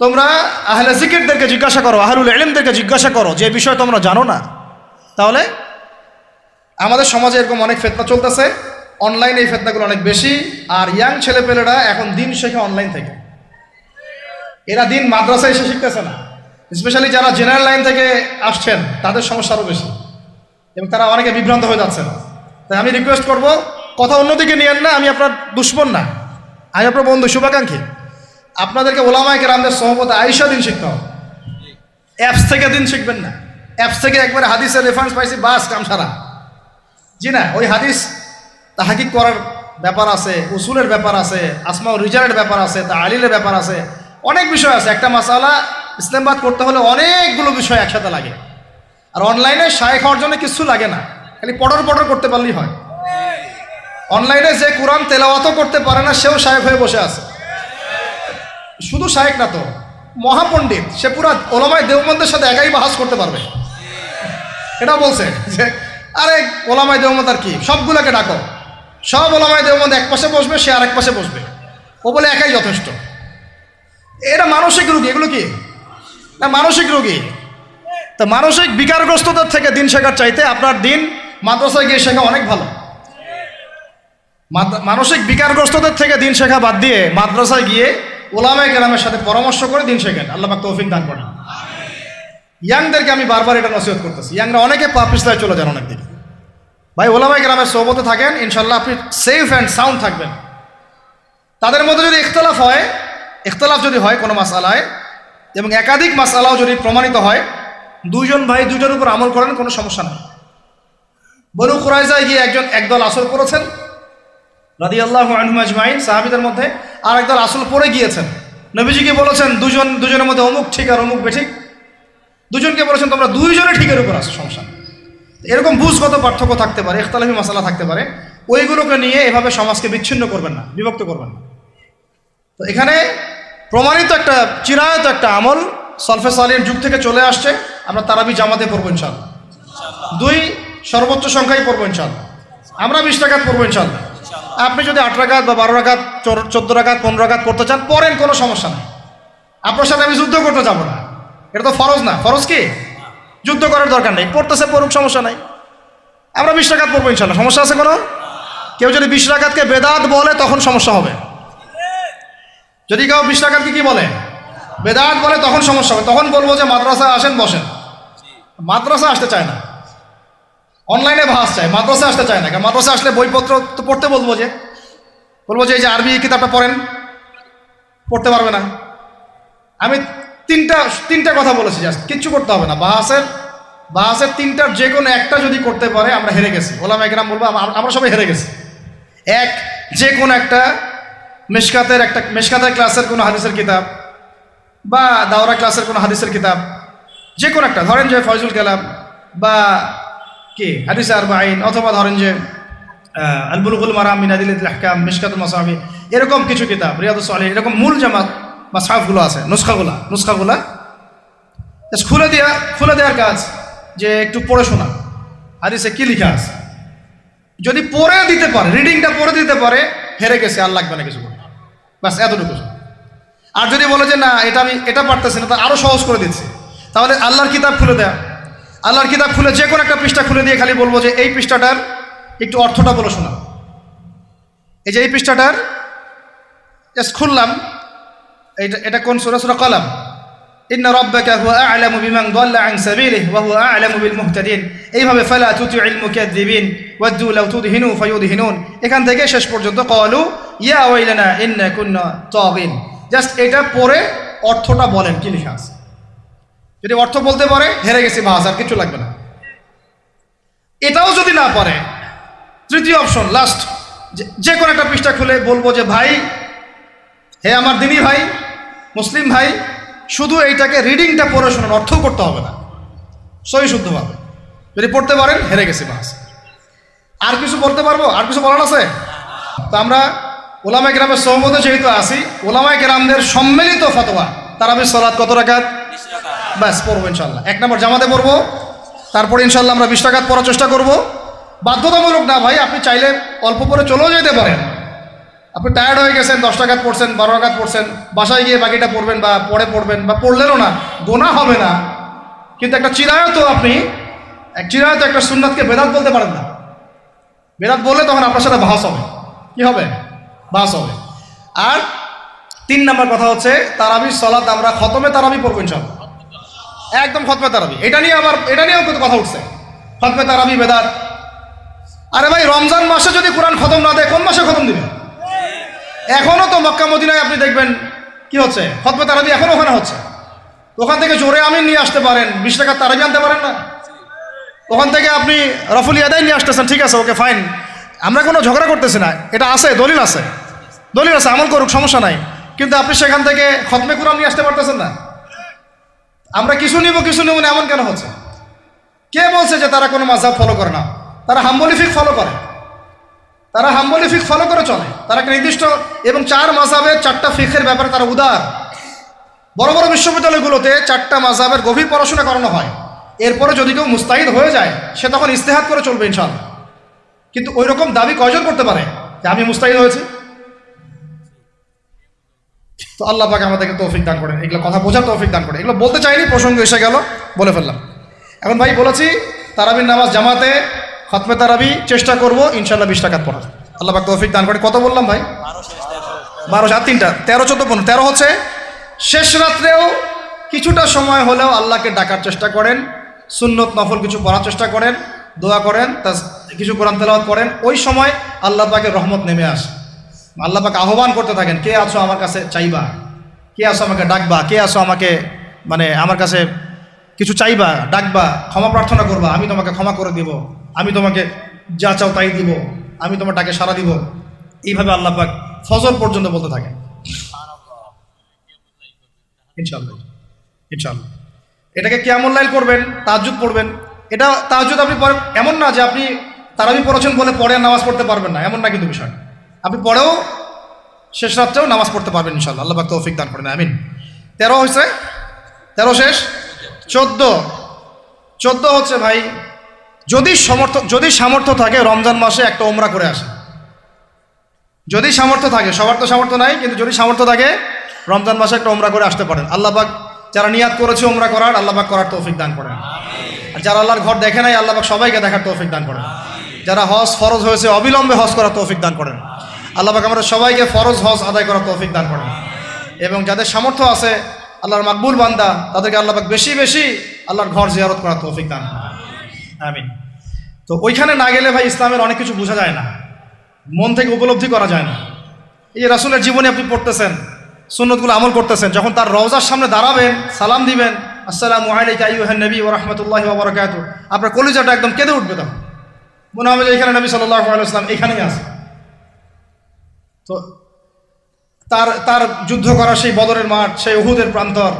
তোমরা আহলে জিকিরদেরকে জিজ্ঞাসা করো, আহলুল ইলমদেরকে জিজ্ঞাসা করো যে বিষয় তোমরা জানো না। তাহলে আমাদের সমাজে এরকম অনেক ফিতনা চলতেছে, অনলাইনে এই ফিতনাগুলো অনেক বেশি। আর ইয়াং ছেলেপেলেরা এখন দিন শেখে অনলাইন থেকে, এরা দিন মাদ্রাসায় এসে শিখতেছে না। স্পেশালি যারা জেনারেল লাইন থেকে আসছেন তাদের সমস্যা আরও বেশি, এবং তারা অনেকে বিভ্রান্ত হয়ে যাচ্ছেন। তাই আমি রিকোয়েস্ট করব, কথা অন্যদিকে নিয়েন না। আমি আপনার দুশ্মন না, আমি আপনার বন্ধু, শুভাকাঙ্ক্ষী। আপনাদেরকে ওলামায়ে কেরামদের সোহবতে আয়েশা দিন শিখতে হবে। অ্যাপস থেকে দিন শিখবেন না। অ্যাপস থেকে একবারে হাদিসের রেফারেন্স পাইছি, বাস কাম সারা। জি না, ওই হাদিস তাহকিক করার ব্যাপার আছে, উসুলের ব্যাপার আছে, আসমা ও রিজালের ব্যাপার আছে, তাআলিলের ব্যাপার আছে, অনেক বিষয় আছে। একটা মাসালা ইসলামবাদ করতে হলে অনেকগুলো বিষয় একসাথে লাগে। আর অনলাইনে শায়েখ হওয়ার জন্য কিছু লাগে না, খালি পড়র করতে পারলেই হয়। অনলাইনে যে কোরআন তেলাওয়াতও করতে পারে না সেও শায়েখ হয়ে বসে আছে। শুধু শায়েখ না তো, মহাপণ্ডিত, সে পুরা ওলামায়ে দেওবন্দের সাথে একাই বাহাস করতে পারবে। এটা বলছে যে আরে ওলামায়ে দেওবন্দ আর কি, সবগুলোকে ডাকো, সব ওলামায়ে দেওবন্দ এক পাশে বসবে, সে আর এক পাশে বসবে, ও বলে একাই যথেষ্ট। এটা মানসিক রোগী। এগুলো কি না? মানসিক রোগী। তা মানসিক বিকারগ্রস্ততার থেকে দিন শেখার চাইতে আপনার দিন মাদ্রাসায় গিয়ে শেখা অনেক ভালো। মানসিক বিকারগ্রস্তদের থেকে দিন শেখা বাদ দিয়ে মাদ্রাসায় গিয়ে ওলামায়ে কেরামের সাথে পরামর্শ করে দিন শেখেন। আল্লাহ পাক তৌফিক দান করেন। ইয়াংদেরকে আমি বারবার এটা নসিহত করতেছি, ইয়াংরা অনেকে পাপিস্তায় চলে যান অনেক দিকে। ভাই ওলামায়ে কেরামের সোহবতে থাকেন, ইনশাল্লাহ আপনি সেফ অ্যান্ড সাউন্ড থাকবেন। তাদের মধ্যে যদি ইখতলাফ যদি হয় কোনো মাসআলায়, এবং একাধিক মাসআলাও যদি প্রমাণিত হয়, দুইজন ভাই দুইটার উপর আমল করেন, কোনো সমস্যা নেই। বনু কুরাইজায় গিয়ে একদল আসর পড়েছেন রাদিয়াল্লাহু আনহুম আজমাইন, সাহাবীদের মধ্যে, আর একদল আসল পড়ে গিয়েছেন। নবীজিকে বলেছেন দুজনের মধ্যে অমুক ঠিক আর অমুক বেঠিক। দুজনকে বলেছেন তোমরা দুইজনে ঠিকের উপর আসো, সমস্যা। এরকম বুঝগত পার্থক্য থাকতে পারে, ইখতিলাফি মাসালা থাকতে পারে, ওইগুলোকে নিয়ে এভাবে সমাজকে বিচ্ছিন্ন করবেন না, বিভক্ত করবেন না। তো এখানে প্রমাণিত একটা চিরায়ত একটা আমল সলফে সালিহিন যুগ থেকে চলে আসছে। আমরা তারাবি জামাতে পড়বো ইনশাআল্লাহ, 2 সর্বোচ্চ সংখ্যায় পড়বো ইনশাআল্লাহ। আমরা 20 রাকাত পড়বো ইনশাআল্লাহ। আপনি যদি 8 রাকাত বা 12 রাকাত 14 রাকাত 15 রাকাত পড়তে চান পড়েন, কোনো সমস্যা নেই। আপনার সাথে আমি যুদ্ধ করতে যাবো না, এটা তো ফরজ না। ফরজ কি? যুদ্ধ করার দরকার নেই, পড়তেছে পড়ুক, সমস্যা নাই। আমরা 20 রাকাত পড়বো ইনশাআল্লাহ, সমস্যা আছে কোনো? কেউ যদি 20 রাকাতকে বেদাত বলে তখন সমস্যা হবে। যদি কেউ 20 রাকাতকে কি বলে? বেদাত বলে, তখন সমস্যা হবে। তখন বলবো যে মাদ্রাসায় আসেন, বসেন। মাদ্রাসা আসতে চায় না, অনলাইনে ভাস চায়, মাদ্রাসা আসতে চায় না। কারণ মাদ্রাসা আসলে বইপত্র তো পড়তে বলবো যে এই যে আরবি কিতাবটা পড়েন, পড়তে পারবে না। আমি তিনটা কথা বলেছি, জাস্ট কিচ্ছু করতে হবে না। বাহাসের 3টার যে কোনো একটা যদি করতে পারে আমরা হেরে গেছি। ওলামায়ে কেরাম বলবো আমরা সবাই হেরে গেছি। যে কোনো একটা মেশকাতের ক্লাসের কোনো হাদিসের কিতাব, বা দাওরা ক্লাসের কোনো হাদিসের কিতাব, যে কোনো একটা, ধরেন যে ফয়জুল কালাম বা কি হাদিস আরবাঈন, অথবা ধরেন যে আল বুলুগুল মারাম মিন আদিল্লাতিল আহকাম, মিশকাতুল মাসাবি, এরকম কিছু কিতাব, রিয়াদুস সালিহিন, এরকম মূল জামাত মাসহাফগুলো আছে, নুসখাগুলা খুলে দেওয়ার কাজ, যে একটু পড়ে শোনা হাদিসে কি লেখা আছে। যদি পড়ে দিতে পারে, রিডিংটা পড়ে দিতে পারে, হেরে গেছে, আর লাগবে না কিছু, বাস এতটুকু। আর যদি বলে যে না এটা পারতেছি না, তা আরো সহজ করে দিচ্ছি, তাহলে আল্লাহর কিতাব খুলে দেয়া, আল্লাহর কিতাব খুলে যে কোনো একটা পৃষ্ঠা খুলে দিয়ে খালি বলবো যে এই পৃষ্ঠাটার একটু অর্থটা বলে শোনা। এই যে এই পৃষ্ঠাটার জাস্ট খুললাম, এটা কোন সূরা? সূরা কলম। ইন্না রাব্বাকা হুয়া আ'লামু বিমান দাল্লা আন সাবিলিহি ওয়া হুয়া আ'লামু বিল মুহতাদিন। এইভাবে ফালা তুতি'ল মুকাজ্জিবিন ওয়াদ্দু লাউ তুদহিনু ফায়ুদহিনুন, এখান থেকে শেষ পর্যন্ত ক্বালু ইয়া ওয়াইলানা ইন্না কুন্না তাগিন। জাস্ট এটা পড়ে অর্থটা বলেন কি লেখা আছে। যদি অর্থ বলতে পারে, হেরে গেছি, বাস, আর কিছু লাগবে না। এটাও যদি না পারে, তৃতীয় অপশন, লাস্ট, যে কোনো একটা পৃষ্ঠা খুলে বলবো যে ভাই, হে আমার দিনী ভাই, মুসলিম ভাই, শুধু এইটাকে রিডিংটা পড়ে শোনান, অর্থও করতে হবে না, সহি শুদ্ধভাবে। যদি পড়তে পারেন, হেরে গেছি, বাস। আর কিছু বলতে পারবো? আর কিছু বলার আছে? তো আমরা ওলামায়ে কেরামের সহমতে যেহেতু আসি, ওলামায়ে কেরামদের সম্মিলিত ফতোয়া, তারাবির সালাত কত রাকাত? ব্যাস, পড়বো ইনশাল্লাহ। 1 নম্বর জামাতে পড়বো, তারপরে ইনশাল্লাহ আমরা 20 রাকাত পড়ার চেষ্টা করব। বাধ্যতামূলক না ভাই, আপনি চাইলে অল্প পরে চলেও যেতে পারেন। আপনি টায়ার্ড হয়ে গেছেন, 10 রাকাত পড়ছেন, 12 রাকাত পড়ছেন, বাসায় গিয়ে বাকিটা পড়বেন, বা পরে পড়বেন, বা পড়লেনও না, গোনাহ হবে না। কিন্তু একটা চিরায়ত, আপনি চিরায়ত একটা সুন্নাতকে বেদাত বলতে পারেন না। বেদাত বললে তখন আপনার সাথে বাহাস হবে। কি হবে? বাহাস হবে। আর 3 নম্বর কথা হচ্ছে, তারাবির সালাত আমরা খতমে তারাবি পড়বো ইনশাআল্লাহ, একদম খতমে তারাবি। এটা নিয়েও কিন্তু কথা উঠছে, খতমে তারাবি বেদাত। আরে ভাই, রমজান মাসে যদি কোরআন খতম না দেয়, কোন মাসে খতম দিবে? এখনো তো মক্কা মদিনায় আপনি দেখবেন কি হচ্ছে, খতমে তারাবি এখনো ওখানে হচ্ছে। ওখান থেকে জোরে আমিন নিয়ে আসতে পারেন, 20 টাকার তারাবি আনতে পারেন না? ওখান থেকে আপনি রফুল ইয়াদাইন নিয়ে আসতেছেন, ঠিক আছে, ওকে ফাইন, আমরা কোনো ঝগড়া করতেছি না, এটা আছে, দলিল আছে, আমল করুক, সমস্যা নাই। কিন্তু আপনি সেখান থেকে খতমে কোরআন নিয়ে আসতে পারতেছেন না। আমরা কিছু নিব না, এমন কেন হচ্ছে? কে বলছে যে তারা কোনো মাযহাব ফলো করে না? তারা হাম্বলি ফিকহ ফলো করে, চলে। তারা একটা নির্দিষ্ট, এবং 4 মাযহাবের 4টা ফিকহের ব্যাপারে তারা উদার। বড় বড় বিশ্ববিদ্যালয়গুলোতে 4টা মাযহাবের গভীর পড়াশোনা করানো হয়। এরপরে যদি কেউ মুস্তাহিদ হয়ে যায়, সে তখন ইজতিহাদ করে চলবে ইনশাআল্লাহ। কিন্তু ওই রকম দাবি কয়জন করতে পারে যে আমি মুস্তাহিদ হয়েছি? তো আল্লাহ পাক আমাদেরকে তৌফিক দান করেন, এগুলো কথা বোঝার তৌফিক দান করেন। এগুলো বলতে চাইনি, প্রসঙ্গ এসে গেল, বলে ফেললাম। এখন ভাই বলেছি, তারাবির নামাজ জামাতে, খতমে তারাবি চেষ্টা করব ইনশাআল্লাহ 20 রাকাত পড়ার। আল্লাহ পাক তৌফিক দান করে। কত বললাম ভাই? 12 আর 3টা 13, 14, 15। 13 হচ্ছে শেষ রাত্রেও কিছুটা সময় হলেও আল্লাহকে ডাকার চেষ্টা করেন, সুন্নত নফল কিছু পড়ার চেষ্টা করেন, দোয়া করেন, কিছু কোরআন তেলাওয়াত করেন। ওই সময় আল্লাহ পাকের রহমত নেমে আসে। আল্লাহ পাক আহ্বান করতে থাকেন, কে আছো আমার কাছে চাইবা, কে আছো আমাকে ডাকবা, কে আছো আমাকে আমার কাছে কিছু চাইবা, ডাকবা, ক্ষমা প্রার্থনা করবা, আমি তোমাকে ক্ষমা করে দিব, আমি তোমাকে যা চাও তাই দিব, আমি তোমার ডাকে সাড়া দিব। এইভাবে আল্লাহ পাক ফজর পর্যন্ত বলতে থাকেন। ইনশাআল্লাহ এটাকে কিয়ামুল লাইল করবেন, তাহাজ্জুদ পড়বেন। এটা তাহাজ্জুদ আপনি এমন না যে আপনি তারাবি পড়েছেন বলে পরে নামাজ পড়তে পারবেন না, এমন না কিন্তু বিষয়। আপনি পরেও শেষ রাত্রেও নামাজ পড়তে পারবেন ইনশাআল্লাহ। আল্লাহ পাক তৌফিক দান করেন, আমিন। 13 হয়েছে, 13 শেষ। 14 হচ্ছে ভাই, যদি সামর্থ্য থাকে রমজান মাসে একটা উমরা করে আসে। যদি সামর্থ্য থাকে, সবার তো সামর্থ্য নাই, কিন্তু যদি সামর্থ্য থাকে রমজান মাসে একটা উমরা করে আসতে পারেন। আল্লাহ পাক যারা নিয়াত করেছে উমরা করার, আল্লাহ পাক করার তৌফিক দান করেন। আর যারা আল্লাহর ঘর দেখে নাই, আল্লাহ পাক সবাইকে দেখার তৌফিক দান করেন। যারা হজ ফরজ হয়েছে, অবিলম্বে হজ করার তৌফিক দান করেন। আল্লাহ পাক আমরা সবাইকে ফরজ হজ আদায় করার তৌফিক দান করেন। এবং যাদের সামর্থ্য আছে, আল্লাহর মাকবুল বান্দা, তাদেরকে আল্লাহ পাক বেশি বেশি আল্লাহর ঘর জিয়ারত করার তৌফিক দান করেন, আমিন। তো ওইখানে না গেলে ভাই ইসলামের অনেক কিছু বোঝা যায় না, মন থেকে উপলব্ধি করা যায় না। এই যে রাসূলের জীবনে আপনি পড়তেছেন, সুন্নতগুলো আমল করতেছেন, যখন তার রওজার সামনে দাঁড়াবেন, সালাম দিবেন, আসসালামু আলাইকা আইয়ুহান নবী ওয়া রাহমাতুল্লাহি ওয়া বারাকাতুহু, আপনার কলিজাটা একদম কেঁদে উঠবে। তখন মনে হবে যে এখানে নবী সাল্লাল্লাহু আলাইহি ওয়াসাল্লাম এখানেই আছে। তো তার যুদ্ধ করা সেই বদরের মাঠ, সেই উহুদের প্রান্তর,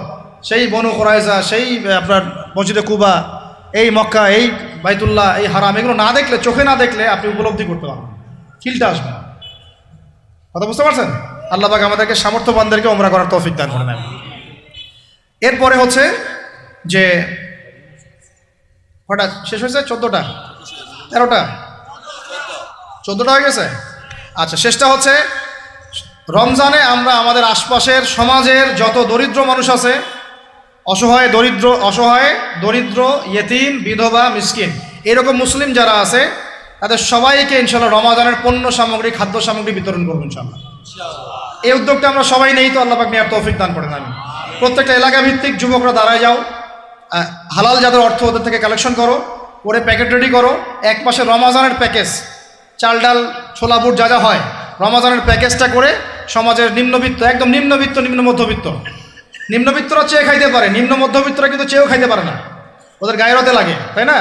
সেই বনু কুরাইজা, সেই আপনার মসজিদে কুবা, এই মক্কা, এই বাইতুল্লাহ, এই হারাম, এগুলো না দেখলে, চোখে না দেখলে আপনি উপলব্ধি করতে পারবেন। ফিলটা আসবে না। কথা বুঝতে পারছেন? আল্লাহ পাক আমাদেরকে সামর্থ্যবানদেরকে ওমরা করার তৌফিক দান করে নেন। এরপরে হচ্ছে যে কটা শেষ হয়েছে? 14টা 13টা 14টা হয়ে গেছে। আচ্ছা, শেষটা হচ্ছে রমজানে আমরা আমাদের আশপাশের সমাজের যত দরিদ্র মানুষ আছে, অসহায় দরিদ্র ইয়েতিম বিধবা মিসকিন এরকম মুসলিম যারা আছে তাদের সবাইকে ইনশাআল্লাহ রমজানের পণ্য সামগ্রী খাদ্য সামগ্রী বিতরণ করবো ইনশাআল্লাহ। এই উদ্যোগটা আমরা সবাই নেই তো আল্লাহ পাক নেওয়ার তৌফিক দান করেন। আমি প্রত্যেকটা এলাকা ভিত্তিক যুবকরা দাঁড়ায় যাও, হালাল যাদের অর্থ ওদের থেকে কালেকশন করো, করে প্যাকেট রেডি করো। এক পাশে রমজানের প্যাকেজ, চাল ডাল ছোলা বুট যা যা হয়, রমজানের প্যাকেজটা করে সমাজের নিম্নবিত্ত, একদম নিম্নবিত্ত নিম্ন মধ্যবিত্ত, নিম্নবিত্তরা চেয়ে খাইতে পারে, নিম্ন মধ্যবিত্তরা কিন্তু চেয়েও খাইতে পারে না, ওদের গায়ের হতে লাগে, তাই না?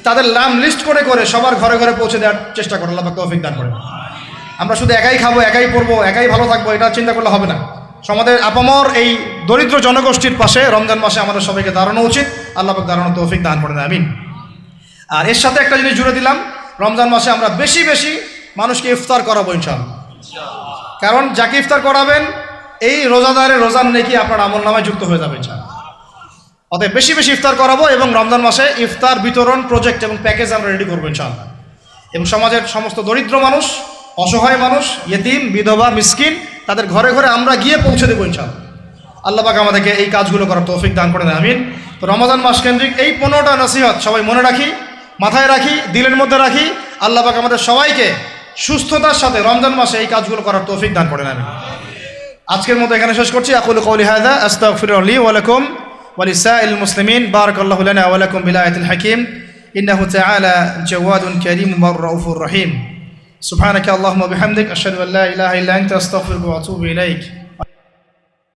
তাদের নাম লিস্ট করে করে সবার ঘরে ঘরে পৌঁছে দেওয়ার চেষ্টা করে আল্লাহ পাক তৌফিক দান করে। আমরা শুধু একাই খাবো, একাই পড়বো, একাই ভালো থাকবো, এটা চিন্তা করলে হবে না। সমাজের আপামর এই দরিদ্র জনগোষ্ঠীর পাশে রমজান মাসে আমাদের সবাইকে দাঁড়ানো উচিত। আল্লাহ পাক দাঁড়ানো তৌফিক দান করে আমিন। আর এর সাথে একটা জিনিস জুড়ে দিলাম, রমজান মাসে আমরা বেশি বেশি মানুষকে ইফতার করাবো ইনশাআল্লাহ। কারণ যাকে ইফতার করাবেন এই রোজাদারের রোজার নেকি আপনার আমল নামায় যুক্ত হয়ে যাবে ইনশাআল্লাহ। অতএব বেশি বেশি ইফতার করাবো এবং রমজান মাসে ইফতার বিতরণ প্রজেক্ট এবং প্যাকেজ আমরা রেডি করবো ইনশাআল্লাহ। এবং সমাজের সমস্ত দরিদ্র মানুষ, অসহায় মানুষ, ইয়েতিম বিধবা মিসকিন তাদের ঘরে ঘরে আমরা গিয়ে পৌঁছে দেবো ইনশাআল্লাহ। আল্লাহ পাক আমাদেরকে এই কাজগুলো করার তৌফিক দান করে দেন আমিন। তো রমজান মাস কেন্দ্রিক এই 15টা নসিহত সবাই মনে রাখি, মাথায় রাখি, দিলের মধ্যে রাখি। আল্লাহ পাক আমাদের সবাইকে সুস্থতার সাথে রমজান মাসে এই কাজগুলো করার তৌফিক দান করে নেন। আজকের মতো এখানে শেষ করছি। আকুলু কওলি হাযা আস্তাগফিরুল্লাহ লি ওয়া লাকুম ওয়া লিসাইল মুসলিমিন বারাকাল্লাহু লানা ওয়া লাকুম বিল আয়াতিল হাকীম ইন্নাহু তাআলা জাওয়াদুন কারীমুন রাউফুর রহিম। সুবহানাকা আল্লাহুম্মা বিহামদিক আশহাদু আল্লা ইলাহা ইল্লা আনতা আস্তাগফিরুকা ওয়া আতুবু ইলাইক।